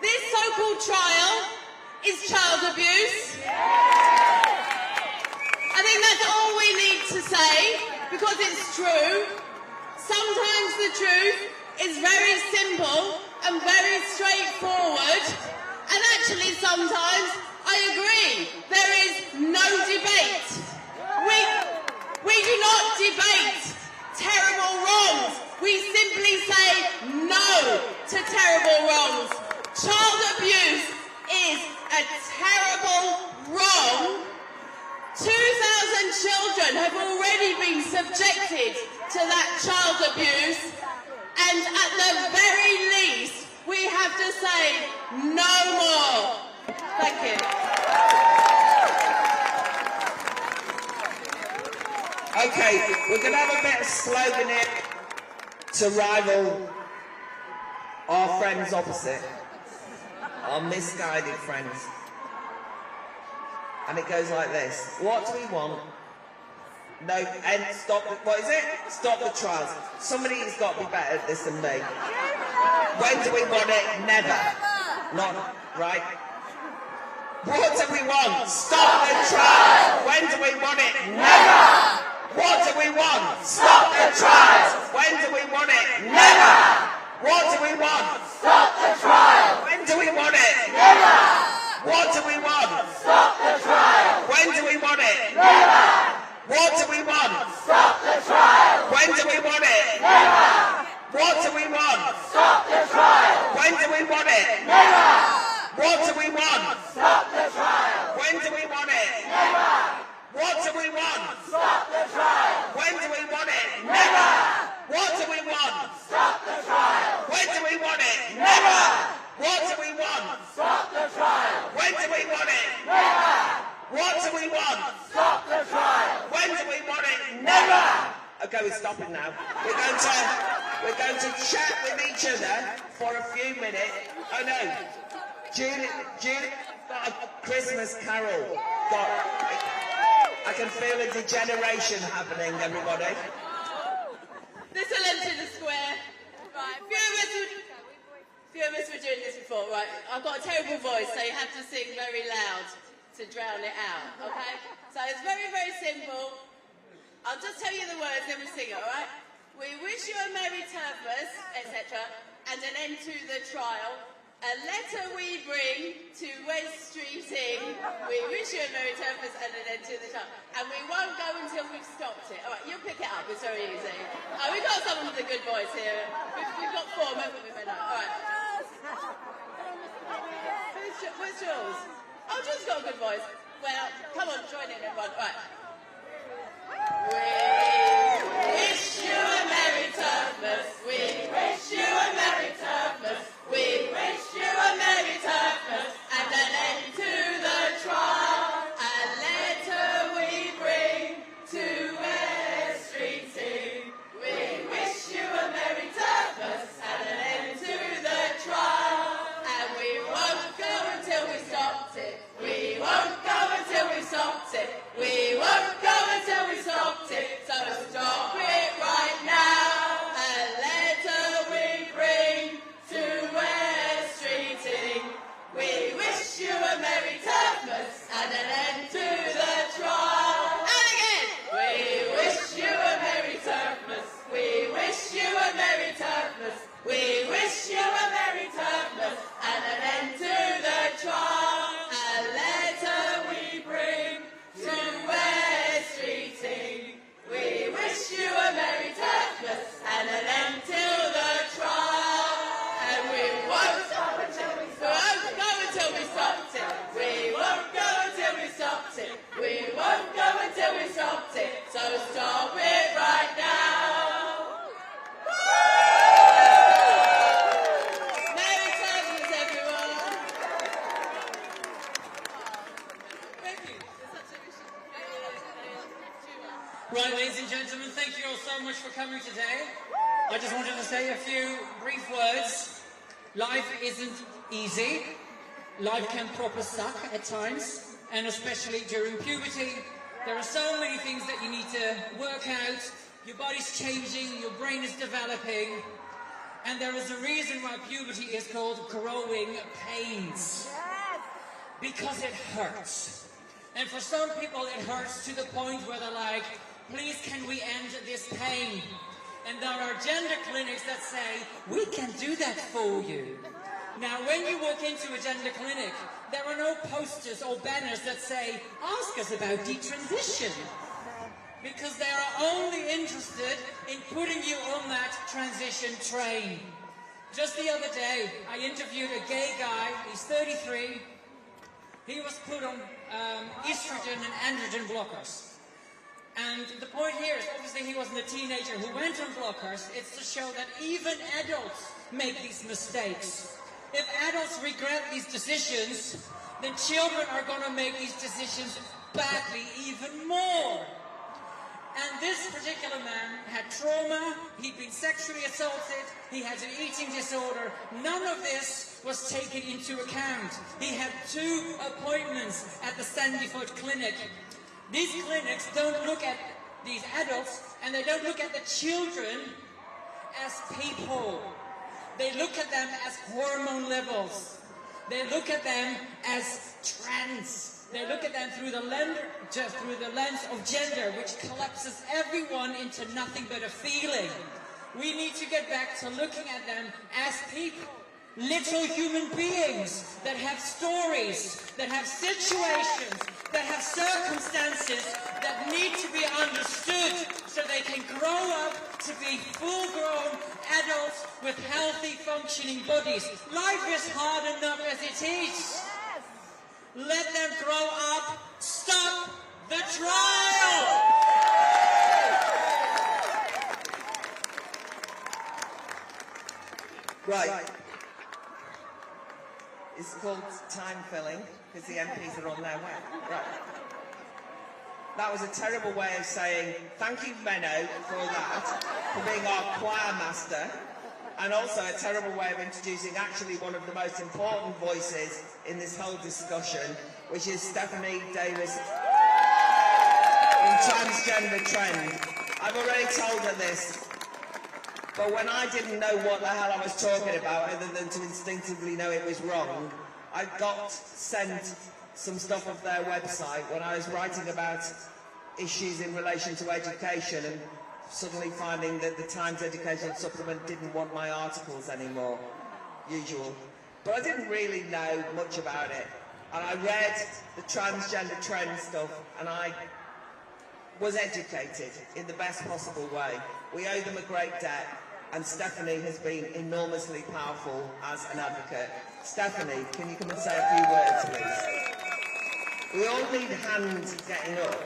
This so-called trial is child abuse. I think that's all we need to say, because it's true. Sometimes the truth is very simple and very straightforward, and actually sometimes I agree, there is no debate. We do not debate terrible wrongs. We simply say no to terrible wrongs. Child abuse is a terrible wrong. 2,000 children have already been subjected to that child abuse, and at the very say no more. Thank you. Okay, we're going to have a bit of slogan here to rival our friends opposite, our misguided friends. And it goes like this. What do we want? No, and stop, what is it? Stop the trials. Somebody's got to be better at this than me. When do we want it? Never. Not, right? What do we want? Stop the trials. When do we want it? Never. What do we want? Stop the trials. When do we want it? Never. What do we want? Stop the trials. When do we want it? Never. What do we want? Stop the trials. When do we want it? Never. What do we want? Stop the trials. When do we want it? Never. What do we want? Stop the trials. When do we want it? Never. What do we want? Stop the trials. When do we want it? Never. What do we want? Stop the trials. When do we want it? Never. What do we want? Stop the trials. When do we want it? Never. What do we want? Stop the trials. When do we want it? Never. What do we want? Stop the trials. When do we want it? Never. Okay, we're stopping now. We're going to chat with each other for a few minutes. Oh no, Julie got a Christmas carol. I can feel a degeneration happening, everybody. This will enter the square. Right, few of us were doing this before, right? I've got a terrible voice, so you have to sing very loud to drown it out, okay? So it's very, very simple. I'll just tell you the words, then we sing it, all right? We wish you a Merry Turfmas, etc., and an end to the trial. A letter we bring to West Streeting. We wish you a Merry Turfmas and an end to the trial. And we won't go until we've stopped it. All right, you'll pick it up, it's very easy. Oh, we've got someone with a good voice here. We've got four, haven't we? All right. Where's Jules? Oh, Jules got a good voice. Well, come on, join in everyone. Right. We wish you a Merry Turfmas. We wish you a Merry Turfmas. We wish you a Merry Turfmas and an end to the trial. A letter we bring to West Streeting. We wish you a Merry Turfmas and an end to the trial. And we won't go until we stopped it. We won't go until we stopped it. We won't go until we stopped it. So stop it right now. A letter we bring to West Streeting. We wish you a Merry Turfmas and an end to the trial. And again. We wish you a Merry Turfmas. We wish you a Merry Turfmas. We wish you a Merry Turfmas and an end to the trial. A letter we bring to West Streeting. We wish you a Merry Turfmas and an end to the trial. And we won't go until we stopped it. We won't go until we stopped it. We won't go until we stopped it. So stop it right now. Merry Turfmas, everyone. Thank you. Right, ladies and gentlemen, thank you all so much for coming today. I just wanted to say a few brief words. Life isn't easy. Life can proper suck at times, and especially during puberty. There are so many things that you need to work out. Your body's changing, your brain is developing, and there is a reason why puberty is called growing pains. Because it hurts. And for some people it hurts to the point where they're like, please can we end this pain? And there are gender clinics that say, we can do that for you. Now when you walk into a gender clinic, there are no posters or banners that say, ask us about detransition. Because they are only interested in putting you on that transition train. Just the other day, I interviewed a gay guy, he's 33. He was put on estrogen and androgen blockers. And the point here is, obviously he wasn't a teenager who went on blockers. It's to show that even adults make these mistakes. If adults regret these decisions, then children are going to make these decisions badly even more. And this particular man had trauma, he'd been sexually assaulted, he had an eating disorder. None of this was taken into account. He had 2 appointments at the Sandyfoot Clinic. These clinics don't look at these adults and they don't look at the children as people. They look at them as hormone levels. They look at them as trans. They look at them through the lens of gender, which collapses everyone into nothing but a feeling. We need to get back to looking at them as people. Little human beings that have stories, that have situations, that have circumstances that need to be understood so they can grow up to be full-grown adults with healthy, functioning bodies. Life is hard enough as it is. Let them grow up. Stop the trial! Right. It's called time filling because the MPs are on their way. Right. That was a terrible way of saying thank you, Menno, for that, for being our choir master, and also a terrible way of introducing actually one of the most important voices in this whole discussion, which is Stephanie Davis from Transgender Trend. I've already told her this, but when I didn't know what the hell I was talking about, other than to instinctively know it was wrong, I got sent some stuff off their website when I was writing about issues in relation to education and suddenly finding that the Times Education Supplement didn't want my articles anymore. Usual. But I didn't really know much about it. And I read the transgender trend stuff and I was educated in the best possible way. We owe them a great debt, and Stephanie has been enormously powerful as an advocate. Stephanie, can you come and say a few words, please? We all need hands getting up.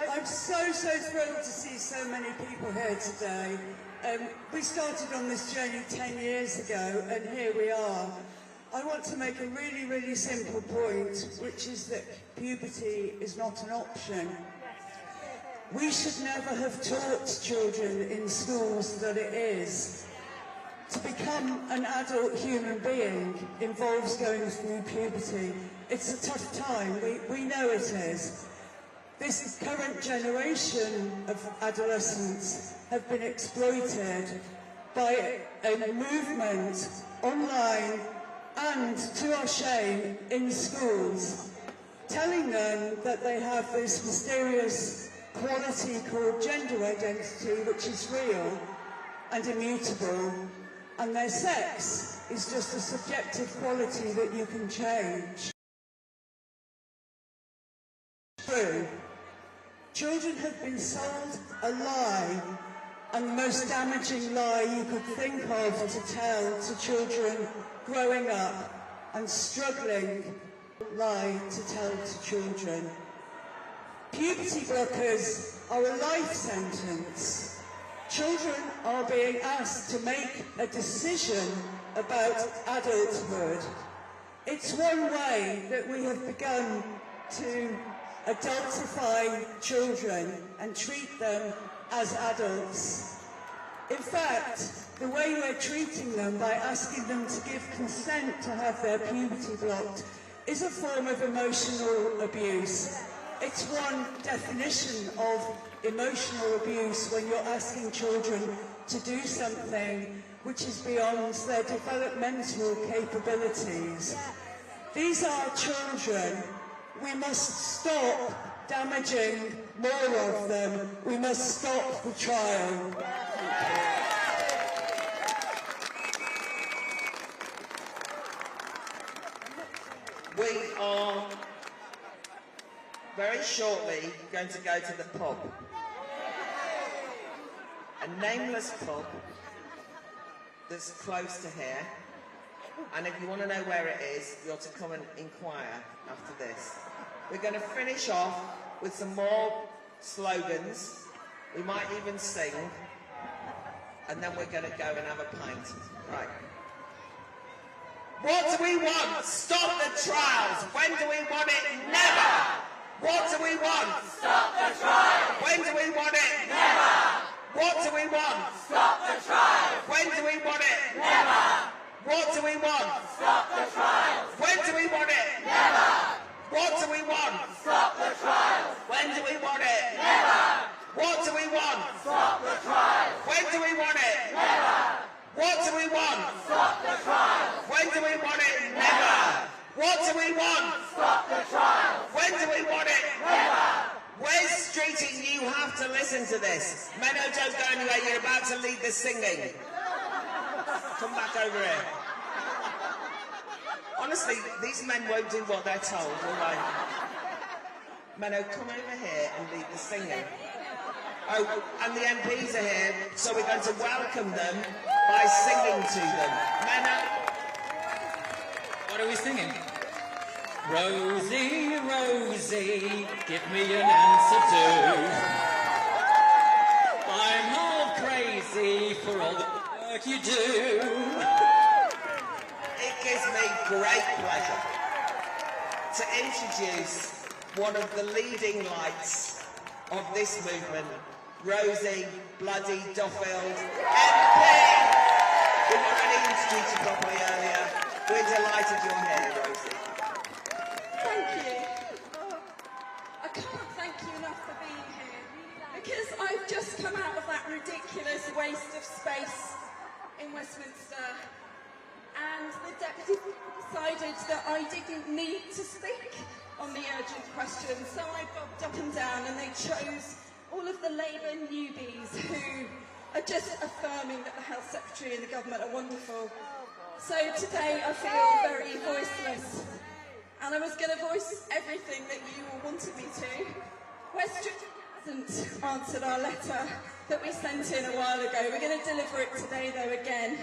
I'm so thrilled to see so many people here today. We started on this journey 10 years ago, and here we are. I want to make a really simple point, which is that puberty is not an option. We should never have taught children in schools that it is. To become an adult human being involves going through puberty. It's a tough time, we know it is. This current generation of adolescents have been exploited by a movement online and, to our shame, in schools, telling them that they have this mysterious quality called gender identity, which is real and immutable, and their sex is just a subjective quality that you can change. True. Children have been sold a lie, and the most damaging lie you could think of to tell to children growing up and struggling lie to tell to children. Puberty blockers are a life sentence. Children are being asked to make a decision about adulthood. It's one way that we have begun to adultify children and treat them as adults. In fact, the way we're treating them by asking them to give consent to have their puberty blocked is a form of emotional abuse. It's one definition of emotional abuse when you're asking children to do something which is beyond their developmental capabilities. These are children. We must stop damaging more of them. We must stop the trial. We are very shortly going to go to the pub. A nameless pub that's close to here. And if you want to know where it is, you're to come and inquire after this. We're going to finish off with some more slogans We might even sing. And then we're going to go and have a pint. Right. What do we want? Stop the trials. When do we want it? Never. What do we want? Stop the trials. When do we want it? Never. What do we want? Stop the trials. When do we want it? Never. What do we want? Stop the trials. When do we want it? Never. What do we want? Stop the trials. When do we want it? Never. What do we want? Stop the trials. When do we want it? Never. What do we want? Stop the trials. When do we want it? Never. What do we want? Stop the trials. When do we want it? Never. Where's Streeting? You have to listen to this. Menno, don't go anywhere. You're about to lead the singing. Come back over here. Honestly, these men won't do what they're told, will they? Menno, come over here and lead the singing. Oh, and the MPs are here, so we're going to welcome them by singing to them. Menno. What are we singing? Rosie, Rosie, give me an answer too. I'm all crazy for all the work you do. It gives me great pleasure to introduce one of the leading lights of this movement, Rosie Bloody Duffield, MP. We've already introduced you properly earlier. We're delighted you're here, Rosie. Thank you. I can't thank you enough for being here, because I've just come out of that ridiculous waste of space in Westminster, and the deputy decided that I didn't need to speak on the urgent question, so I bobbed up and down, and they chose all of the Labour newbies who are just affirming that the Health Secretary and the government are wonderful. So today I feel very voiceless, and I was going to voice everything that you all wanted me to. Westminster hasn't answered our letter that we sent in a while ago. We're going to deliver it today though again,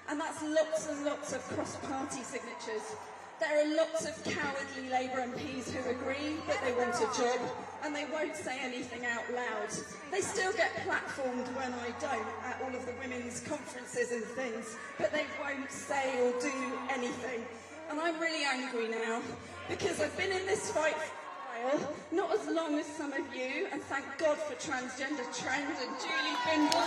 and that's lots and lots of cross-party signatures. There are lots of cowardly Labour MPs who agree that they want a job, and they won't say anything out loud. They still get platformed when I don't at all of the women's conferences and things, but they won't say or do anything. And I'm really angry now, because I've been in this fight for a while, not as long as some of you, and thank God for Transgender Trend and Julie Bindle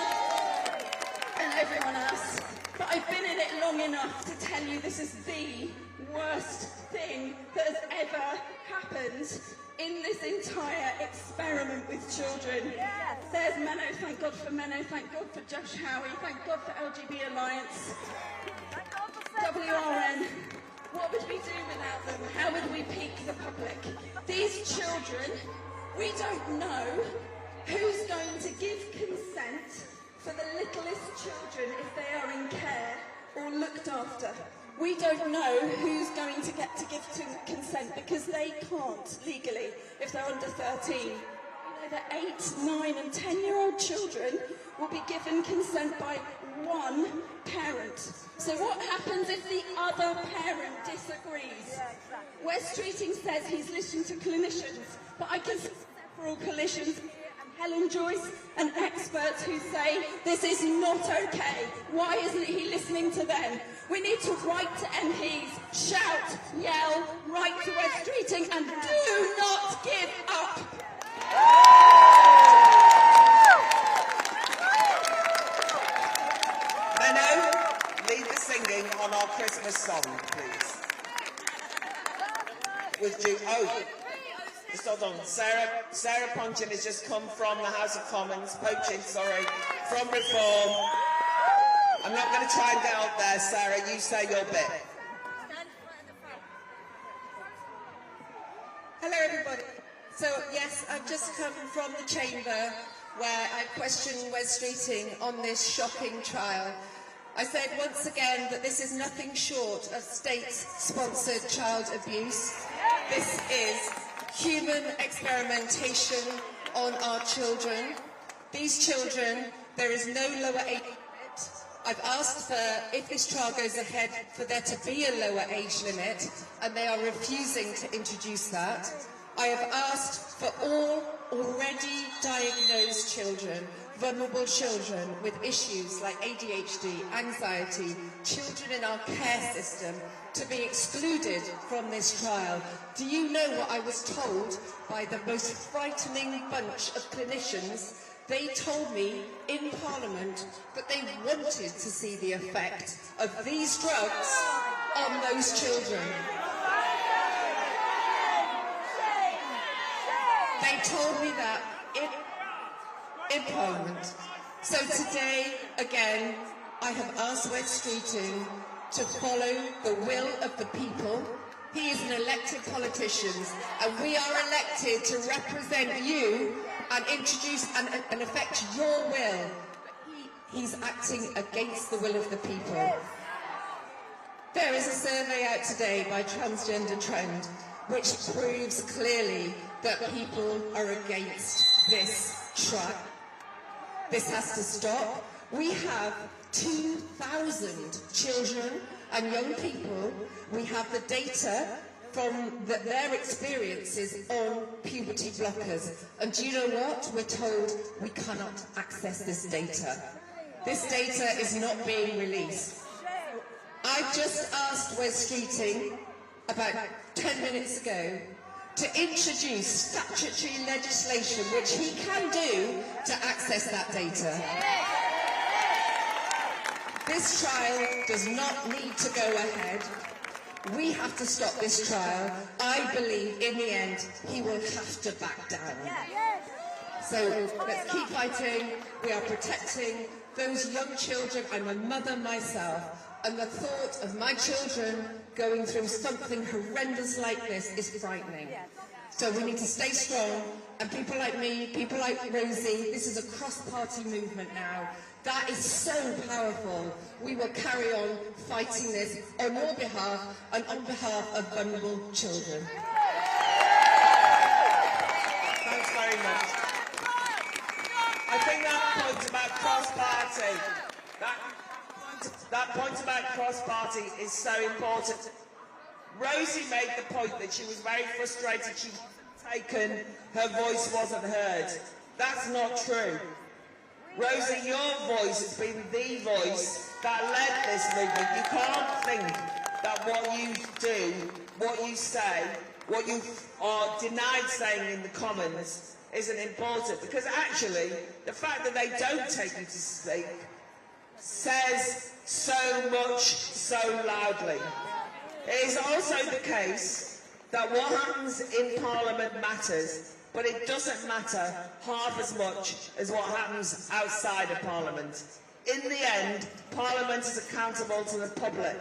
and everyone else, but I've been in it long enough to tell you this is the worst thing that has ever happened in this entire experiment with children. Yes. There's Menno, thank God for Menno, thank God for Josh Howie, thank God for LGB Alliance, WRN. What would we do without them? How would we pique the public? These children, we don't know who's going to give consent for the littlest children if they are in care or looked after. We don't know who's going to get to give consent because they can't legally if they're under 13. You know that 8, 9 and 10-year-old children will be given consent by one parent. So what happens if the other parent disagrees? Wes Streeting says he's listened to clinicians, but I can see several clinicians and Helen Joyce and experts who say this is not okay. Why isn't he listening to them? We need to write to MPs, shout, yell, write to Wes Streeting, and do not give up. Menno, lead the singing on our Christmas song, please. Just hold on. Sarah Punchin has just come from the House of Commons, from Reform. I'm not going to try and get up there, Sarah. You say your bit. Hello, everybody. So, yes, I've just come from the chamber where I questioned Wes Streeting on this shocking trial. I said once again that this is nothing short of state-sponsored child abuse. This is human experimentation on our children. These children, there is no lower age limit. I've asked for, if this trial goes ahead, for there to be a lower age limit, and they are refusing to introduce that. I have asked for all already diagnosed children, vulnerable children with issues like ADHD, anxiety, children in our care system to be excluded from this trial. Do you know what I was told by the most frightening bunch of clinicians? They told me in Parliament that they wanted to see the effect of these drugs on those children. They told me that in Parliament. So today, again, I have asked Wes Streeting to follow the will of the people. He is an elected politician, and we are elected to represent you and introduce and affect your will. He's acting against the will of the people. There is a survey out today by Transgender Trend which proves clearly that people are against this trial. This has to stop. We have 2,000 children and young people. We have the data from their experiences on puberty blockers. And do you know what? We're told we cannot access this data. This data is not being released. I've just asked Wes Streeting about 10 minutes ago to introduce statutory legislation which he can do to access that data. This trial does not need to go ahead. We have to stop this trial. I believe in the end he will have to back down. So let's keep fighting. We are protecting those young children. I'm a mother myself, and the thought of my children going through something horrendous like this is frightening. So we need to stay strong, and people like me, people like Rosie, this is a cross-party movement now. That is so powerful. We will carry on fighting this on your behalf and on behalf of vulnerable children. Thanks very much. I think that point about cross-party, that point about cross-party is so important. Rosie made the point that she was very frustrated she wasn't taken, her voice wasn't heard. That's not true. Rosie, your voice has been the voice that led this movement. You can't think that what you do, what you say, what you are denied saying in the Commons isn't important, because actually the fact that they don't take you to speak says so much so loudly. It is also the case that what happens in Parliament matters, but it doesn't matter half as much as what happens outside of Parliament. In the end, Parliament is accountable to the public.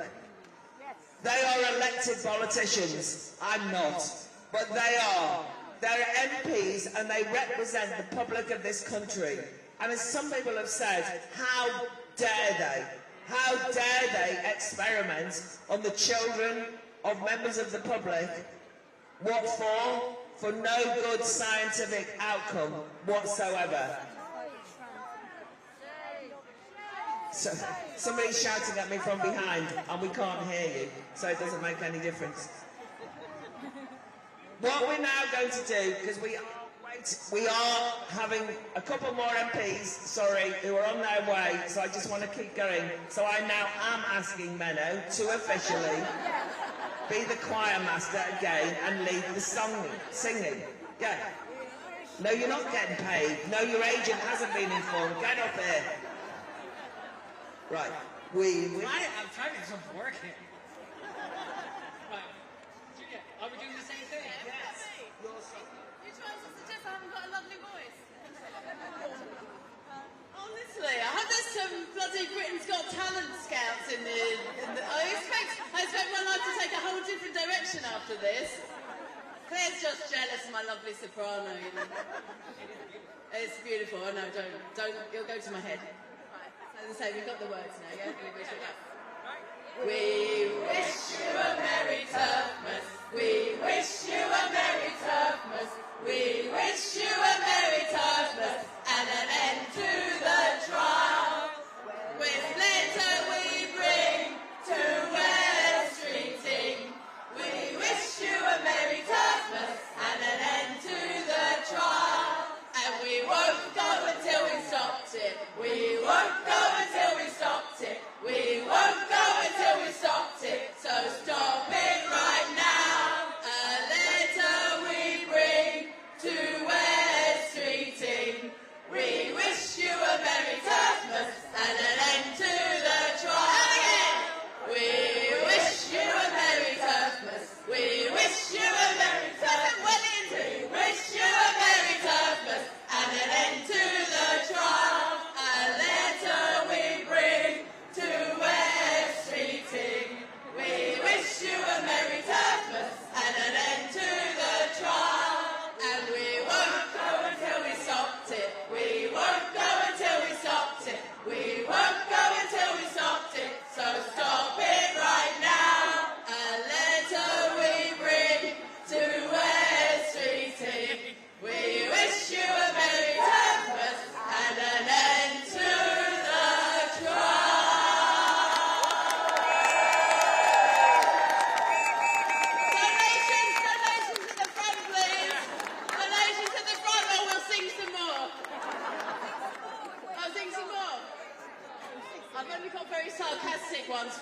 They are elected politicians. I'm not. But they are. They're MPs and they represent the public of this country. And as some people have said, how dare they? How dare they experiment on the children of members of the public? What for? For no good scientific outcome whatsoever. So, somebody's shouting at me from behind and we can't hear you, so it doesn't make any difference. What we're now going to do, because we are having a couple more MPs, sorry, who are on their way, so I just want to keep going. So I now am asking Menno to officially be the choir master again and lead the singing. Yeah. No, you're not getting paid. No, your agent hasn't been informed. Get up here. Right. I'm trying to get some work here. Right. Julia, are we doing the same thing? Yes. You trying to suggest I haven't got a lovely voice? Honestly, I hope there's some bloody Britain's Got Talent scouts in the I expect my life to take a whole different direction after this. Claire's just jealous of my lovely soprano, you know. It's beautiful. Oh no, don't. It'll go to my head. Right. So we've got the words now, yeah? We wish you a Merry Turfmas. We wish you a Merry Turfmas. We wish you a Merry Turfmas and an end to the trial. With letter we bring to Wes Streeting. We wish you a Merry Turfmas and an end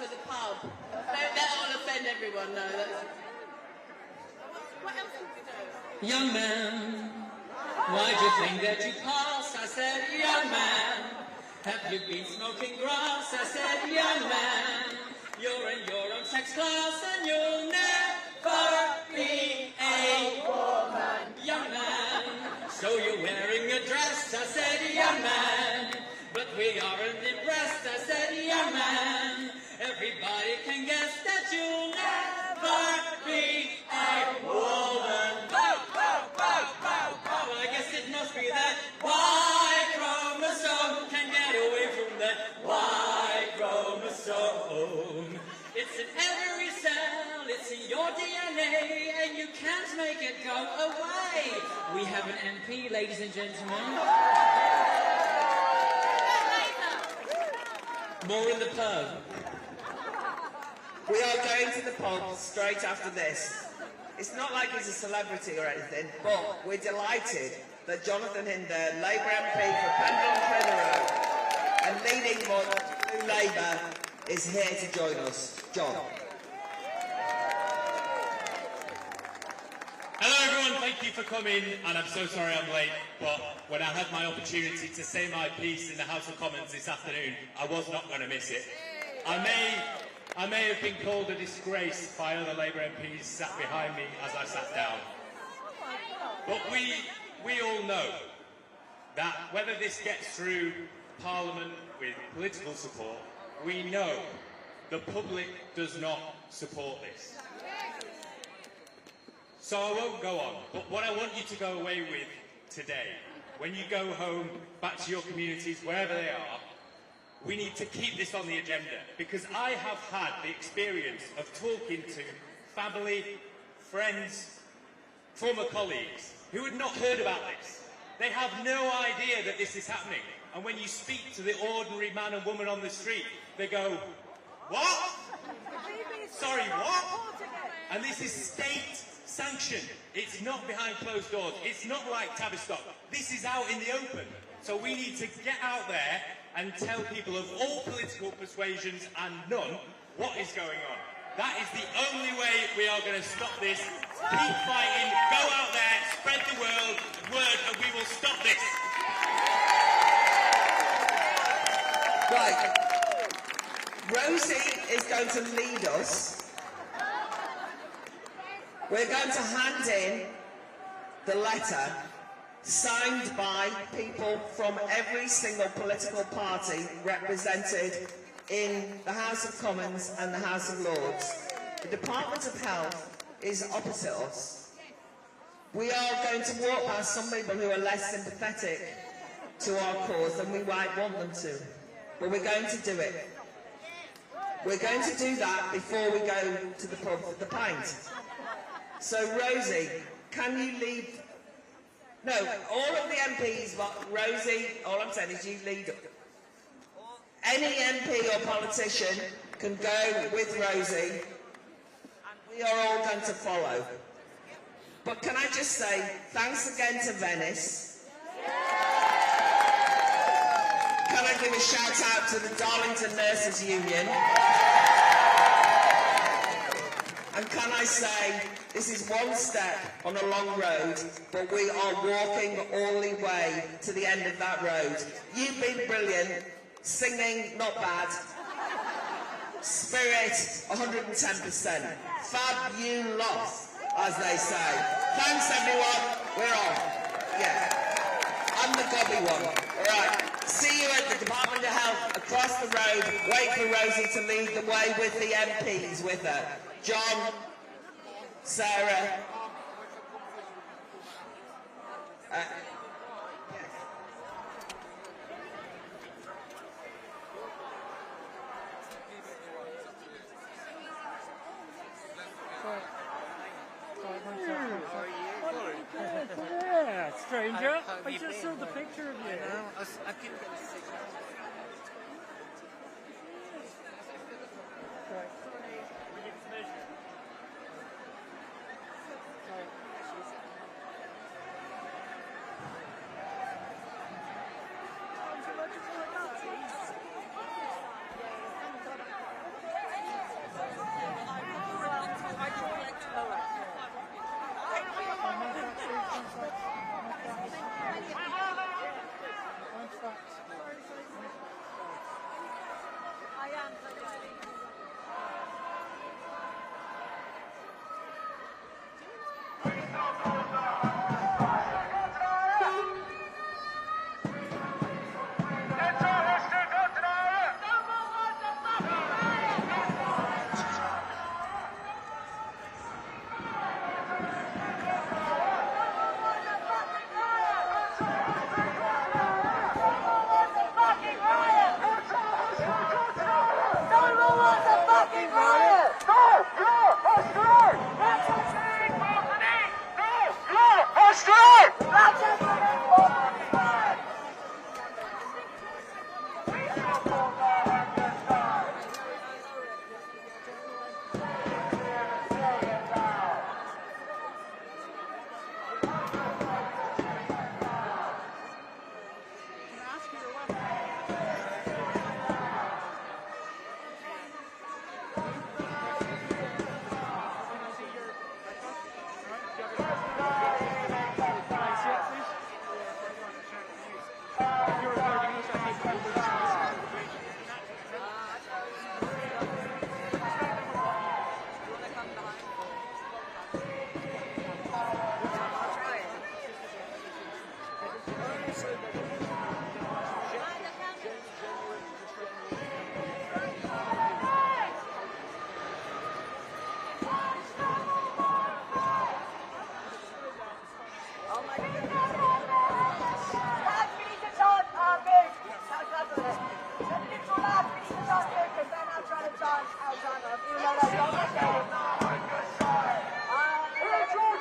for the pub. That'll offend everyone, no. What else can we do? Young man, why'd you think that you passed? I said, young man, have you been smoking grass? I said, young man, you're in your own sex class and you'll never be a woman. Young man, so you're wearing a dress? I said, young man, but we aren't impressed. I said, young man, everybody can guess that you'll never be a woman. I guess it must be that Y chromosome. Can't get away from that Y chromosome. It's in every cell, it's in your DNA, and you can't make it go away. We have an MP, ladies and gentlemen. More in the pub. We are going to the pub straight after this. It's not like he's a celebrity or anything, but we're delighted that Jonathan Hinder, Labour MP for Pendle Clitheroe and leading New Labour, is here to join us. John. Hello everyone, thank you for coming, and I'm so sorry I'm late, but when I had my opportunity to say my piece in the House of Commons this afternoon, I was not going to miss it. I may have been called a disgrace by other Labour MPs sat behind me as I sat down. But we all know that whether this gets through Parliament with political support, we know the public does not support this. So I won't go on, but what I want you to go away with today, when you go home, back to your communities, wherever they are, we need to keep this on the agenda, because I have had the experience of talking to family, friends, former colleagues who had not heard about this. They have no idea that this is happening. And when you speak to the ordinary man and woman on the street, they go, what? Sorry, what? And this is state sanctioned. It's not behind closed doors. It's not like Tavistock. This is out in the open. So we need to get out there and tell people of all political persuasions and none what is going on. That is the only way we are going to stop this. Keep fighting, go out there, spread the word, and we will stop this. Right. Rosie is going to lead us. We're going to hand in the letter signed by people from every single political party represented in the House of Commons and the House of Lords. The Department of Health is opposite us. We are going to walk past some people who are less sympathetic to our cause than we might want them to. But we're going to do it. We're going to do that before we go to the pub for the pint. So Rosie, can you lead? No, all of the MPs, Rosie, all I'm saying is you lead them. Any MP or politician can go with Rosie, and we are all going to follow. But can I just say, thanks again to Venice. Can I give a shout out to the Darlington Nurses Union? And can I say, this is one step on a long road, but we are walking all the way to the end of that road. You've been brilliant. Singing, not bad. Spirit, 110%. Fabulous, as they say. Thanks, everyone. We're off. Yeah. I'm the gobby one. All right. See you at the Department of Health across the road. Wait for Rosie to lead the way with the MPs with her. John, Sarah. Yeah, stranger. I just saw the picture of you. I didn't get to see that.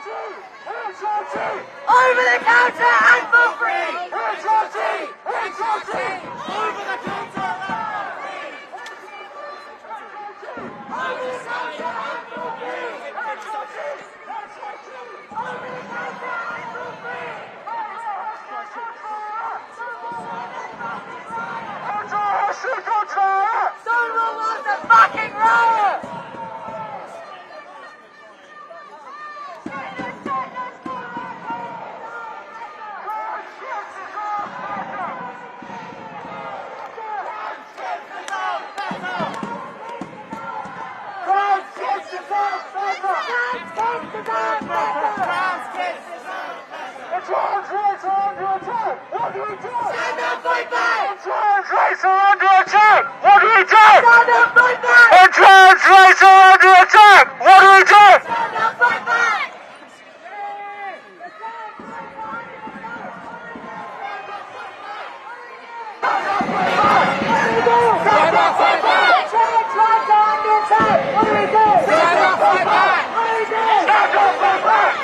Over the counter and for free! HRT! HRT! Over the counter and for free! Over the counter and for free! HRT! Over the counter and for free! Stonewall wants a fucking riot! What do we do? Stand up, fight back! Trans rights are under attack! What do we do? Stand up, fight back! Trans rights are under attack! What do we do? Stand up, fight back! Stand up, fight back! Trans rights are under attack! What do we do? Stand up, fight back! What do we do? Stand up, fight back!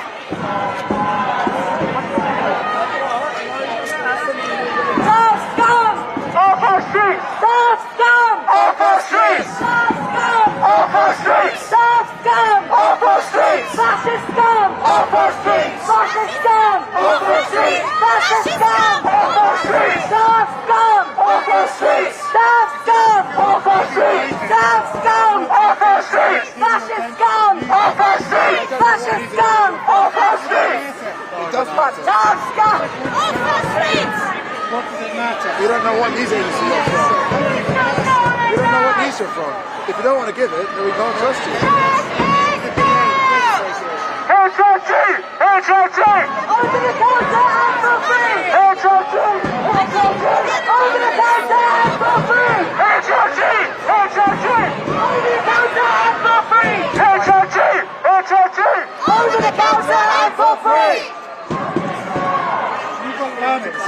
Off our streets! Stop scum! Off our streets! Stop scum! Off our streets! Stop scum! Off our streets! Fascist scum! Off our streets! Fascist scum! Off our streets! Fascist scum! Off our streets! Stop scum! Off our streets! Stop scum! Off our streets! Stop scum! Off our streets! Fascist scum! Off our streets! Fascist scum! Off our streets! Stop scum! Off our streets! What does it matter? We don't know what news agency you're from. We don't know what news you're from. If you don't want to give it, then we can't trust you. HRT! HRT! Over the counter and for free! HRT! HRT! Over the counter and for free! HRT! HRT! Over the counter and for free! HRT! HRT! Over the counter and for free! You've got permits.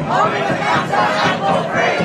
Over the counter and for free!